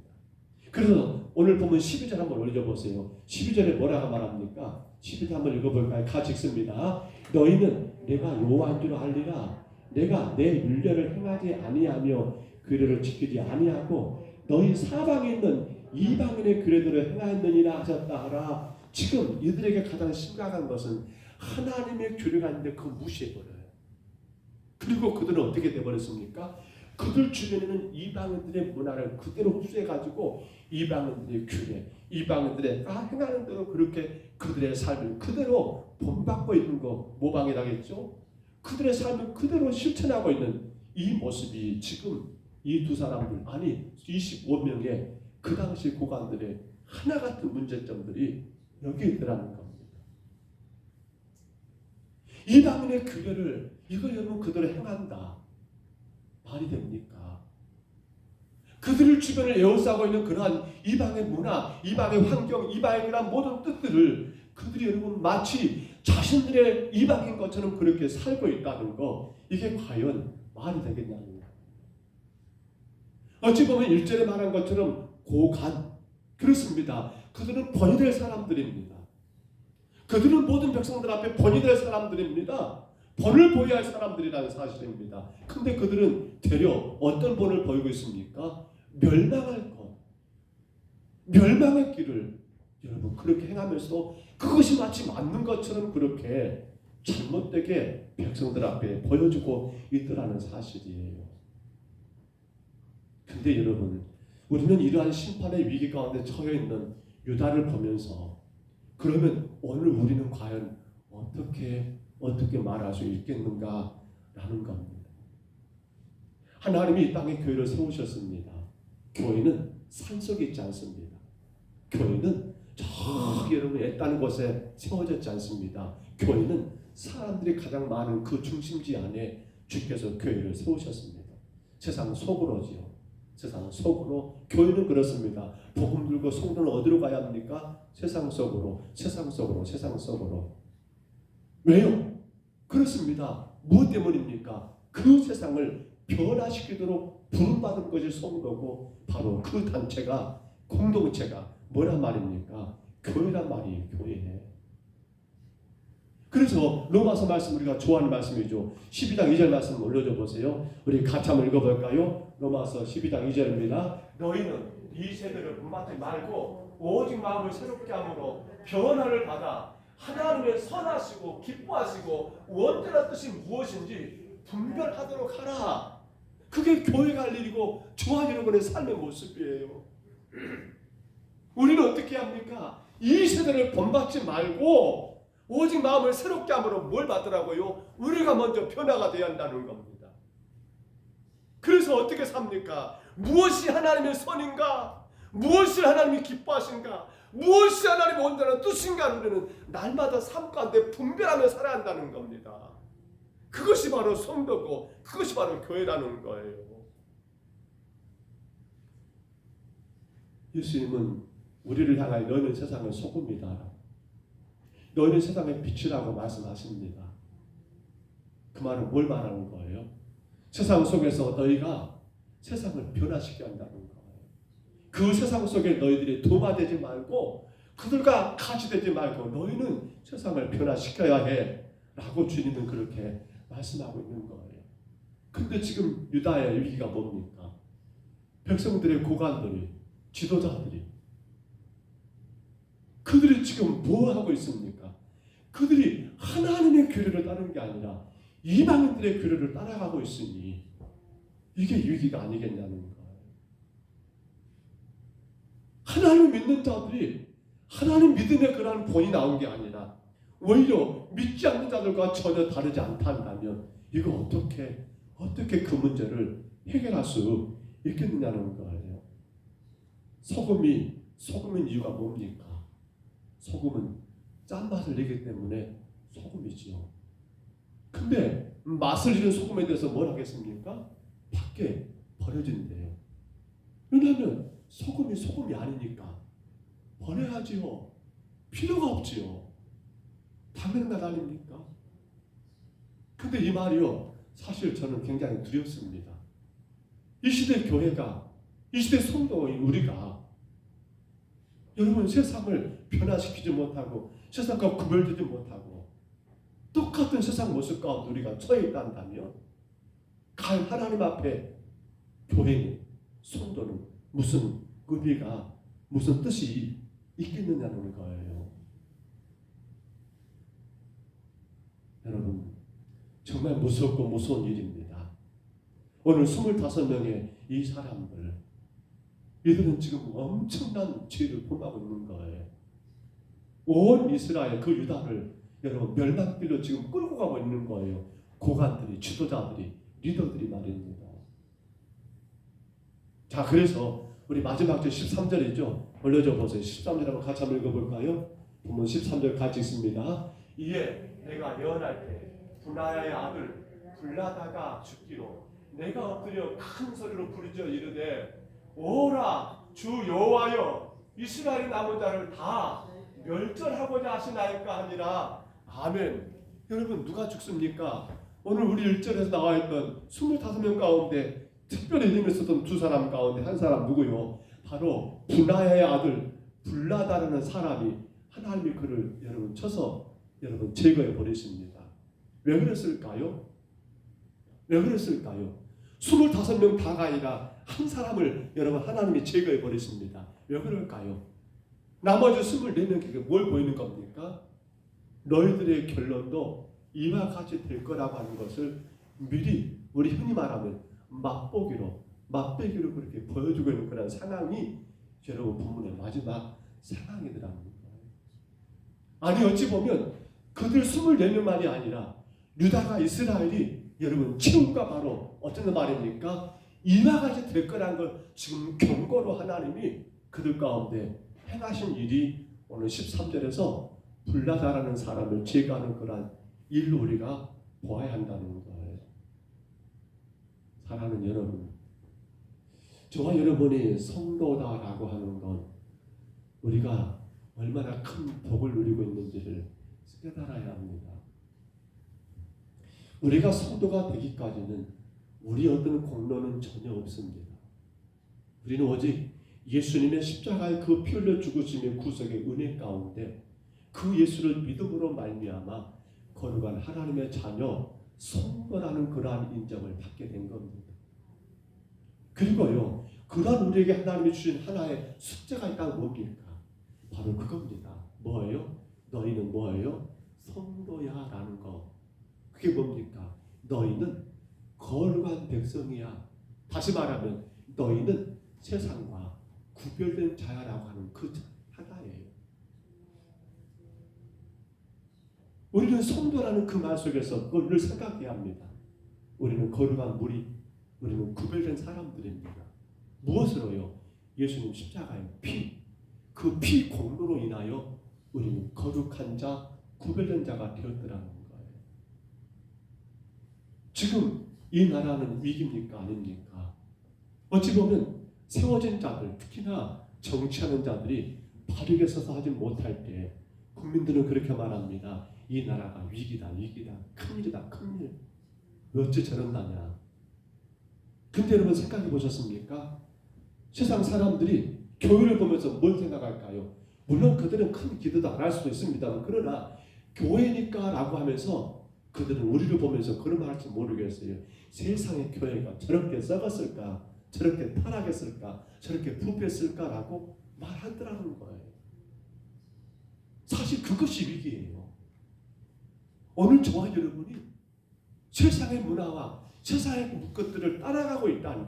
그래서 오늘 보면 12절 한번 올려보세요. 12절에 뭐라고 말합니까? 12절 한번 읽어볼까요? 같이 읽습니다. 너희는 내가 여호와인 줄 알리라. 내가 내 율례를 행하지 아니하며 규례를 지키지 아니하고 너희 사방에 있는 이방인의 규례들을 행하였느니라 하셨다 하라. 지금 이들에게 가장 심각한 것은 하나님의 규례가 있는데 그걸 무시해버려요. 그리고 그들은 어떻게 되어버렸습니까? 그들 주변에는 이방인들의 문화를 그대로 흡수해가지고 이방인들의 규례, 이방인들의 행하는 대로 그렇게 그들의 삶을 그대로 본받고 있는 거 모방이 나겠죠? 그들의 삶을 그대로 실천하고 있는 이 모습이 지금 이 두 사람들, 아니 25명의 그 당시 고관들의 하나같은 문제점들이 여기 있더라는 겁니다. 이방인의 규례를 이걸 여러분 그대로 행한다. 말이 됩니까? 그들을 주변을 에워싸고 있는 그러한 이방의 문화, 이방의 환경, 이방의 그러한 모든 뜻들을 그들이 여러분 마치 자신들의 이방인 것처럼 그렇게 살고 있다는 거, 이게 과연 말이 되겠냐는 거예요. 어찌 보면 1절에 말한 것처럼 고간, 그렇습니다. 그들은 번이 될 사람들입니다. 그들은 모든 백성들 앞에 번이 될 사람들입니다. 본을 보여야 할 사람들이라는 사실입니다. 근데 그들은 되려 어떤 본을 보이고 있습니까? 멸망할 것, 멸망의 길을 여러분 그렇게 행하면서 그것이 마치 맞는 것처럼 그렇게 잘못되게 백성들 앞에 보여주고 있더라는 사실이에요. 근데 여러분, 우리는 이러한 심판의 위기 가운데 처해 있는 유다를 보면서 그러면 오늘 우리는 과연 어떻게 말할 수 있겠는가라는 겁니다. 하나님이 이 땅에 교회를 세우셨습니다. 교회는 산속에 있지 않습니다. 교회는 저기 여러분 애딴 곳에 세워졌지 않습니다. 교회는 사람들이 가장 많은 그 중심지 안에 주께서 교회를 세우셨습니다. 세상 속으로지요. 세상 속으로. 교회는 그렇습니다. 복음 들고 성도는 어디로 가야 합니까? 세상 속으로, 세상 속으로, 세상 속으로. 왜요? 그렇습니다. 무엇 때문입니까? 그 세상을 변화시키도록 부름받은 것이 성도고 바로 그 단체가, 공동체가 뭐란 말입니까? 교회란 말이에요. 교회. 그래서 로마서 말씀 우리가 좋아하는 말씀이죠. 12장 2절 말씀 올려줘 보세요. 우리 같이 한번 읽어볼까요? 로마서 12장 2절입니다. 너희는 이 세대를 본받지 말고 오직 마음을 새롭게 함으로 변화를 받아 하나님의 선하시고 기뻐하시고 원대한 뜻이 무엇인지 분별하도록 하라. 그게 교회가 할 일이고 저와 여러분의 삶의 모습이에요. 우리는 어떻게 합니까? 이 세대를 본받지 말고 오직 마음을 새롭게 함으로 뭘 받더라고요? 우리가 먼저 변화가 되어야 한다는 겁니다. 그래서 어떻게 삽니까? 무엇이 하나님의 선인가? 무엇이 하나님이 기뻐하신가? 무엇이 하나님의 온전한 뜻인가? 우리는 날마다 삶 가운데 분별하며 살아야 한다는 겁니다. 그것이 바로 성도고 그것이 바로 교회라는 거예요. 예수님은 우리를 향하여 너희는 세상의 소금이다, 너희는 세상의 빛이라고 말씀하십니다. 그 말은 뭘 말하는 거예요? 세상 속에서 너희가 세상을 변화시켜야 한다는 거예요. 그 세상 속에 너희들이 동화되지 말고 그들과 같이 되지 말고 너희는 세상을 변화시켜야 해 라고 주님은 그렇게 말씀하고 있는 거예요. 근데 지금 유다의 위기가 뭡니까? 백성들의 고관들이, 지도자들이, 그들이 지금 뭐 하고 있습니까? 그들이 하나님의 규례를 따르는 게 아니라 이방인들의 규례를 따라가고 있으니 이게 위기가 아니겠냐는 거예요. 하나님을 믿는 자들이 하나님 믿음의 그러한 본이 나온 게 아니라 오히려 믿지 않는 자들과 전혀 다르지 않다면 이거 어떻게 그 문제를 해결할 수 있겠느냐는 거예요. 소금인 이유가 뭡니까? 소금은 짠맛을 내기 때문에 소금이지요. 근데 맛을 잃은 소금에 대해서 뭘 하겠습니까? 밖에 버려진대요. 왜냐하면 소금이 아니니까 버려야지요. 필요가 없지요. 당연한 것 아닙니까? 근데 이 말이요, 사실 저는 굉장히 두렵습니다. 이 시대 교회가, 이 시대 성도인 우리가 여러분 세상을 변화시키지 못하고 세상과 구별되지 못하고 똑같은 세상 모습 가운데 우리가 처해 있단다면 과연 하나님 앞에 교회는, 성도는 무슨 의미가, 무슨 뜻이 있겠느냐는 거예요. 여러분, 정말 무섭고 무서운 일입니다. 오늘 25명의 이 사람들, 이들은 지금 엄청난 죄를 범하고 있는 거예요. 온 이스라엘, 그 유다를 여러분 멸망길로 지금 끌고 가고 있는 거예요. 고관들이, 지도자들이, 리더들이 말입니다. 자, 그래서 우리 마지막 절 13절이죠. 올려줘 보세요. 13절 한번 같이 한번 읽어볼까요? 보면 13절 같이 있습니다. 이에 내가 예언할 때 분하야의 아들 불라다가 죽기로 내가 엎드려 큰 소리로 부르짖어 이르되 오라 주 여호와여 이스라엘 남은 자를 다 멸절하고자 하시나이까 하니라. 아멘. 여러분, 누가 죽습니까? 오늘 우리 1절에서 나와 있던 25명 가운데 특별히 힘을 썼던 두 사람 가운데 한 사람 누구요? 바로 분하야의 아들 불라다라는 사람이 하나님이 그를 여러분 쳐서 여러분 제거해 버리십니다. 왜 그랬을까요? 왜 그랬을까요? 25명 다가 아니라 한 사람을 여러분 하나님이 제거해 버리십니다. 왜 그럴까요? 나머지 24명에게 뭘 보이는 겁니까? 너희들의 결론도 이와 같이 될 거라고 하는 것을 미리 우리 흔히 말하면 맛보기로 그렇게 보여주고 있는 그런 상황이 여러분 본문의 마지막 상황이더라는 거예요. 아니 어찌 보면 그들 24명만이 아니라 유다가 이스라엘이 여러분 최후가 바로 어떤 말입니까? 이와 같이 될 거라는 걸 지금 경고로 하나님이 그들 가운데 행하신 일이 오늘 13절에서 불라다라는 사람을 제거하는 그런 일로 우리가 보아야 한다는 거예요. 사랑하는 여러분, 저와 여러분이 성도다라고 하는 건 우리가 얼마나 큰 복을 누리고 있는지를 깨달아야 합니다. 우리가 성도가 되기까지는 우리 어떤 공로는 전혀 없습니다. 우리는 오직 예수님의 십자가의 그 피 흘려 죽으심의 구속의 은혜 가운데 그 예수를 믿음으로 말미암아 거룩한 하나님의 자녀 성도라는 그러한 인정을 받게 된 겁니다. 그리고요, 그러한 우리에게 하나님이 주신 하나의 숙제가 있다는 뭡니까? 바로 그겁니다. 뭐예요? 너희는 뭐예요? 성도야 라는 거. 그게 뭡니까? 너희는 거룩한 백성이야. 다시 말하면 너희는 세상과 구별된 자야라고 하는 그 하나예요. 우리는 성도라는 그 말 속에서 그걸 늘 생각해야 합니다. 우리는 거룩한 무리, 우리는 구별된 사람들입니다. 무엇으로요? 예수님 십자가의 피, 그 피 공로로 인하여 우리는 거룩한 자, 구별된 자가 되었더라는 거예요. 지금 이 나라는 위기입니까? 아닙니까? 어찌 보면 세워진 자들, 특히나 정치하는 자들이 바르게 서서 하지 못할 때 국민들은 그렇게 말합니다. 이 나라가 위기다, 큰일이다, 큰일. 어찌 저런다냐. 근데 여러분 생각해 보셨습니까? 세상 사람들이 교회를 보면서 뭘 생각할까요? 물론 그들은 큰 기도도 안 할 수도 있습니다. 그러나 교회니까 라고 하면서 그들은 우리를 보면서 그런 말 할지 모르겠어요. 세상의 교회가 저렇게 썩었을까? 저렇게 타락했을까? 저렇게 부패했을까? 라고 말하더라는 거예요. 사실 그것이 위기예요. 오늘 저와 여러분이 세상의 문화와 세상의 것들을 따라가고 있다는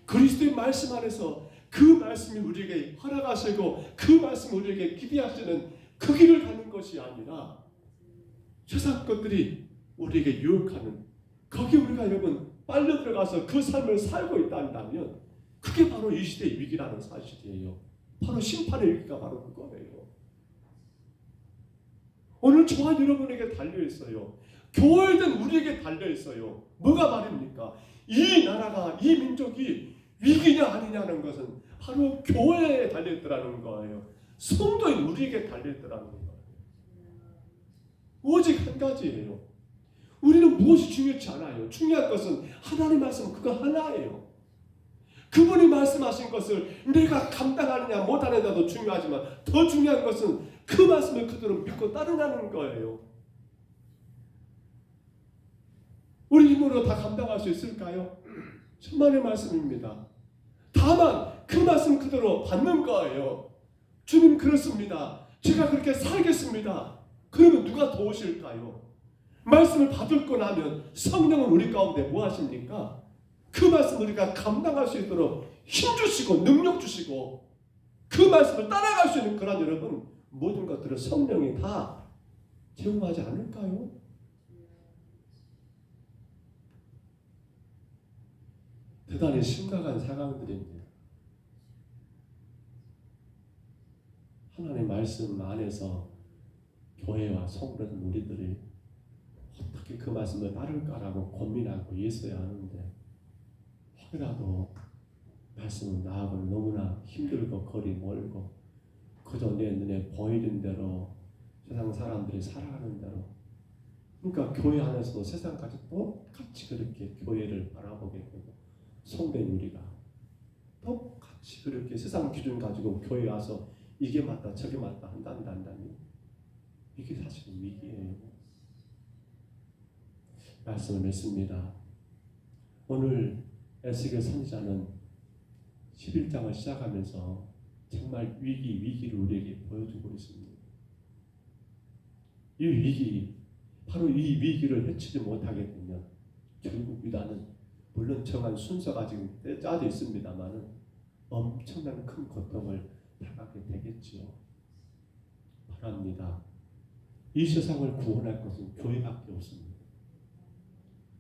그리스도의 말씀 안에서 그 말씀이 우리에게 허락하시고 그 말씀이 우리에게 기대하시는 그 길을 가는 것이 아니라 세상 것들이 우리에게 유혹하는 거기에 우리가 여러분 빨려 들어가서 그 삶을 살고 있다면 그게 바로 이 시대의 위기라는 사실이에요. 바로 심판의 위기가 바로 그거예요. 오늘 저와 여러분에게 달려있어요. 교회된 우리에게 달려있어요. 뭐가 말입니까? 이 나라가, 이 민족이 위기냐 아니냐는 것은 바로 교회에 달려있더라는 거예요. 성도인 우리에게 달려있더라는 거예요. 오직 한 가지예요. 우리는 무엇이 중요치 않아요. 중요한 것은 하나님 말씀 그거 하나예요. 그분이 말씀하신 것을 내가 감당하느냐 못하느냐도 중요하지만 더 중요한 것은 그 말씀을 그대로 믿고 따르라는 거예요. 우리 힘으로 다 감당할 수 있을까요? 천만의 말씀입니다. 다만 그 말씀 그대로 받는 거예요. 주님 그렇습니다. 제가 그렇게 살겠습니다. 그러면 누가 도우실까요? 말씀을 받고 나면 성령은 우리 가운데 뭐 하십니까? 그 말씀을 우리가 감당할 수 있도록 힘 주시고 능력 주시고 그 말씀을 따라갈 수 있는 그런 여러분 모든 것들을 성령이 다 제공하지 않을까요? 대단히 심각한 상황들입니다. 하나님의 말씀 안에서 교회와 성도된 우리들이 어떻게 그 말씀을 따를까라고 고민하고 있어야 하는데 혹여라도 말씀은 나하고는 너무나 힘들고 거리 멀고 그저 내 눈에 보이는 대로 세상 사람들이 살아가는 대로 그러니까 교회 안에서도 세상까지 똑같이 그렇게 교회를 바라보게 되고 성도인 우리가 똑같이 그렇게 세상 기준 가지고 교회에 와서 이게 맞다 저게 맞다 한다니 이게 사실 위기예요. 말씀을 맺습니다. 오늘 에스겔 선지자는 11장을 시작하면서 정말 위기를 우리에게 보여주고 있습니다. 이 위기, 바로 이 위기를 해치지 못하게 되면 결국 유다는 물론 정한 순서가 지금 짜져 있습니다만은 엄청난 큰 고통을 당하게 되겠지요. 바랍니다. 이 세상을 구원할 것은 교회밖에 없습니다.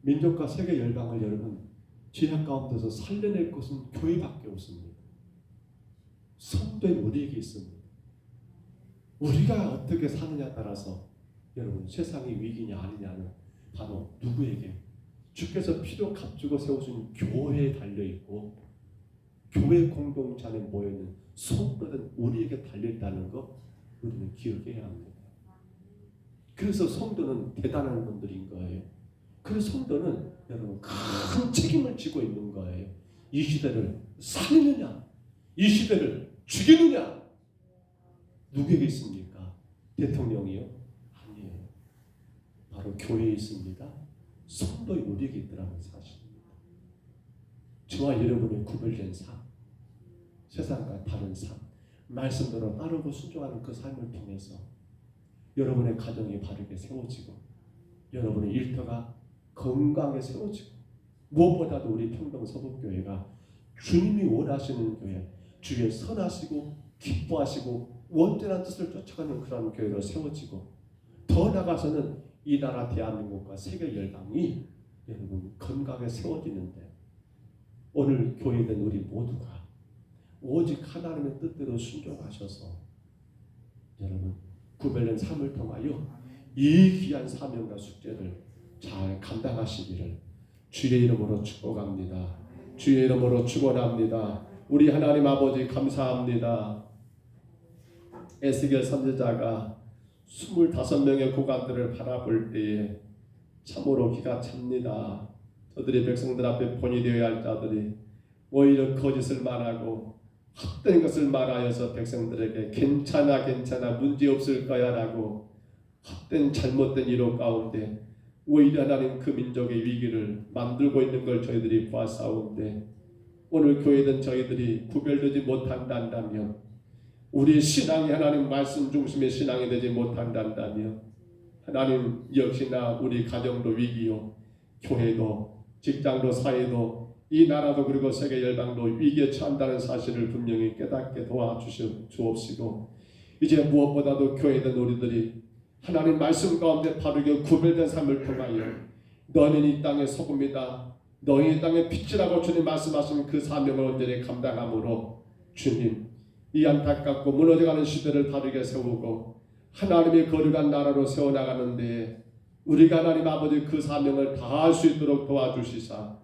민족과 세계 열방을 여러분 죄악 가운데서 살려낼 것은 교회밖에 없습니다. 성도인 우리에게 있습니다. 우리가 어떻게 사느냐에 따라서 여러분 세상이 위기냐 아니냐는 바로 누구에게 주께서 피로 값주고 세우신 교회에 달려있고 교회 공동체 안에 모여있는 성도는 우리에게 달려있다는 것 우리는 기억해야 합니다. 그래서 성도는 대단한 분들인 거예요. 그래서 성도는 여러분 큰 책임을 지고 있는 거예요. 이 시대를 살리느냐 이 시대를 죽이느냐 누구에게 있습니까? 대통령이요? 아니에요. 바로 교회에 있습니다. 성도의 우리에게 있더라는 사실입니다. 저와 여러분의 구별된 삶, 세상과 다른 삶, 말씀대로 따르고 순종하는 그 삶을 통해서 여러분의 가정이 바르게 세워지고 여러분의 일터가 건강하게 세워지고 무엇보다도 우리 평동서북교회가 주님이 원하시는 교회, 주의 선하시고 기뻐하시고 원전한 뜻을 쫓아가는 그런 교회로 세워지고 더 나아가서는 이 나라 대한민국과 세계 열방이 여러분 건강하게 세워지는데 오늘 교회된 우리 모두가 오직 하나님의 뜻대로 순종하셔서 여러분 구별된 삶을 통하여 이 귀한 사명과 숙제를 잘 감당하시기를 주의 이름으로 축복합니다. 주의 이름으로 축원합니다. 우리 하나님 아버지 감사합니다. 에스겔 선지자가 25명의 고관들을 바라볼 때에 참으로 기가 찹니다. 저들이 백성들 앞에 본이 되어야 할 자들이 오히려 거짓을 말하고 헛된 것을 말하여서 백성들에게 괜찮아 문제없을 거야 라고 헛된 잘못된 이로 가운데 오히려 하나님 그 민족의 위기를 만들고 있는 걸 저희들이 보았사온데 오늘 교회든 저희들이 구별되지 못한다면 우리의 신앙이 하나님 말씀 중심의 신앙이 되지 못한다면 하나님 역시나 우리 가정도 위기요 교회도 직장도 사회도 이 나라도 그리고 세계 열방도 위기에 처한다는 사실을 분명히 깨닫게 도와주옵시고 이제 무엇보다도 교회된 우리들이 하나님 말씀 가운데 바르게 구별된 삶을 통하여 너는 이 땅의 소금이다 너희 땅에 빛이라고 주님 말씀하신 그 사명을 온전히 감당함으로 주님 이 안타깝고 무너져가는 시대를 바르게 세우고 하나님의 거룩한 나라로 세워나가는데 우리가 하나님 아버지 그 사명을 다할 수 있도록 도와주시사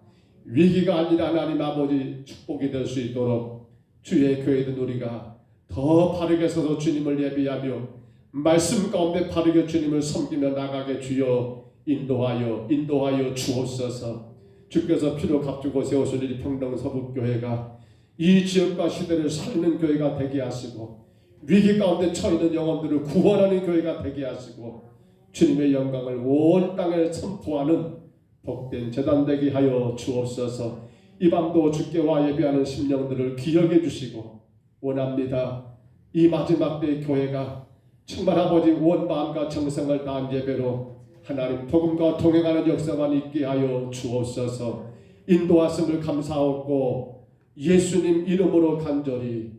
위기가 아니라 하나님 아버지 축복이 될 수 있도록 주의 교회된 우리가 더 바르게 서서 주님을 예비하며 말씀 가운데 바르게 주님을 섬기며 나가게 주여 인도하여 주옵소서. 주께서 피로 값주고 세우신 이 평동 서북교회가 이 지역과 시대를 살리는 교회가 되게 하시고 위기 가운데 처있는 영혼들을 구원하는 교회가 되게 하시고 주님의 영광을 온 땅에 선포하는 복된 제단 되게 하여 주옵소서. 이 밤도 주께와 예배하는 심령들을 기억해 주시고 원합니다. 이 마지막 때의 교회가 정말 아버지 온 마음과 정성을 다한 예배로 하나님 복음과 동행하는 역사만 있게 하여 주옵소서. 인도하심을 감사하고 예수님 이름으로 간절히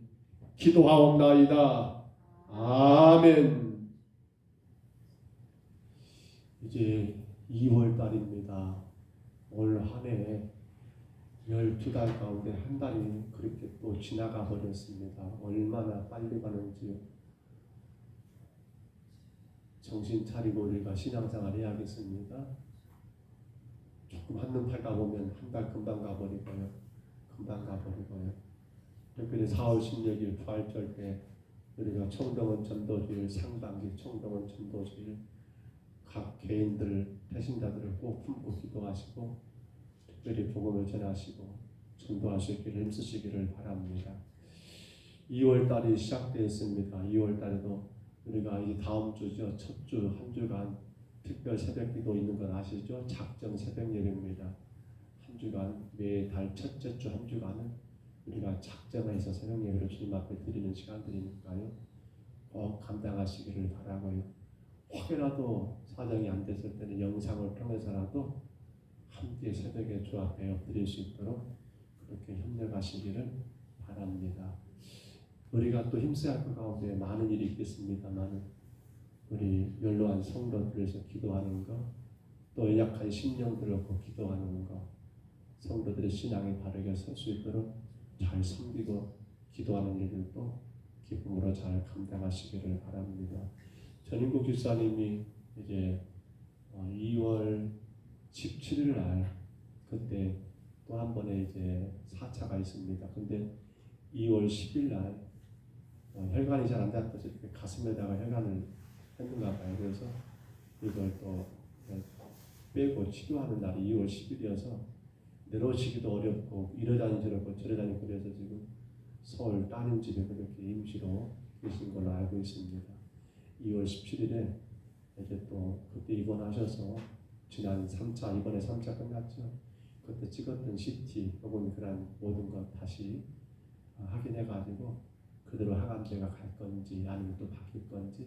기도하옵나이다. 아멘. 이제 2월달입니다. 올 한해 12달 가운데 한 달이 그렇게 또 지나가 버렸습니다. 얼마나 빨리 가는지요. 정신 차리고 우리가 신앙생활 해야겠습니다. 조금 한눈 팔다 보면 한 달 금방 가버리고요. 특별히 4월 16일 부활절 때 우리가 청동원 전도주일 상반기 청동원 전도주일 각 개인들 배신자들을 꼭 품고 기도하시고 특별히 복음을 전하시고 전도하시기를 힘쓰시기를 바랍니다. 2월달이 시작되었습니다. 2월달에도 우리가 이 다음 주죠. 첫 주 한 주간 특별 새벽기도 있는 건 아시죠? 작정 새벽 예배입니다. 한 주간 매달 첫째 주 한 주간은 우리가 작정해서 새벽 예배를 주님 앞에 드리는 시간들이니까요. 꼭 감당하시기를 바라고요. 혹여라도 사정이 안 됐을 때는 영상을 통해서라도 함께 새벽에 주 앞에 엎드릴 수 있도록 그렇게 협력하시기를 바랍니다. 우리가 또 힘써야 할 것 가운데 많은 일이 있겠습니다만 우리 연로한 성도들에서 기도하는 것, 또 연약한 심령들을 놓고 기도하는 것, 성도들의 신앙이 바르게 설 수 있도록 잘 섬기고 기도하는 일들도 기쁨으로 잘 감당하시기를 바랍니다. 전인국 집사님이 이제 2월 17일 날 그때 또 한 번의 이제 4차가 있습니다. 근데 2월 10일 날 혈관이 잘 안 닿아서 이렇게 가슴에다가 혈관을 했는가 봐요. 그래서 이걸 또 빼고 치료하는 날이 2월 10일이어서 내려오시기도 어렵고 이러다니 저러고 저러다니 그래서 지금 서울 따님 집에 그렇게 임시로 계신 걸로 알고 있습니다. 2월 17일에 이제 또 그때 입원하셔서 지난 3차 이번에 3차 끝났죠. 그때 찍었던 CT 혹은 그런 모든 것 다시 확인해가지고 그대로 항암제가 갈 건지 아니면 또 바뀔 건지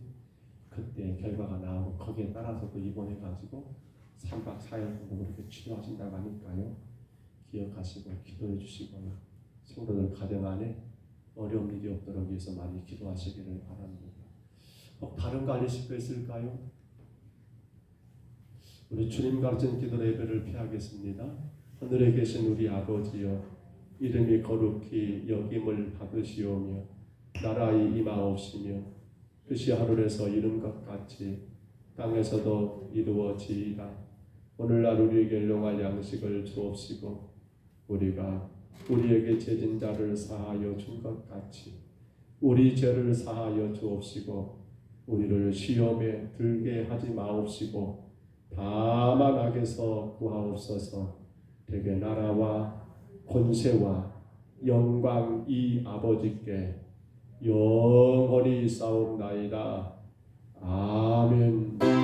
그때 결과가 나오고 거기에 따라서 또 입원해가지고 3박 4일 정도 그렇게 치료하신다고 하니까요. 기억하시고 기도해 주시고요. 성도들 가정 안에 어려운 일이 없도록 위해서 많이 기도하시기를 바랍니다. 다른 거 알리실 거 있을까요? 우리 주님 가르친 기도 예배를 피하겠습니다. 하늘에 계신 우리 아버지여 이름이 거룩히 여김을 받으시오며 나라의 임하옵시며 뜻이 하늘에서 이룬 것 같이 땅에서도 이루어지이다. 오늘날 우리에게 일용할 양식을 주옵시고 우리가 우리에게 죄진 자를 사하여 준 것 같이 우리 죄를 사하여 주옵시고 우리를 시험에 들게 하지 마옵시고 다만 악에서 구하옵소서. 대개 나라와 권세와 영광 이 아버지께 영원히 싸움나이다. 아멘.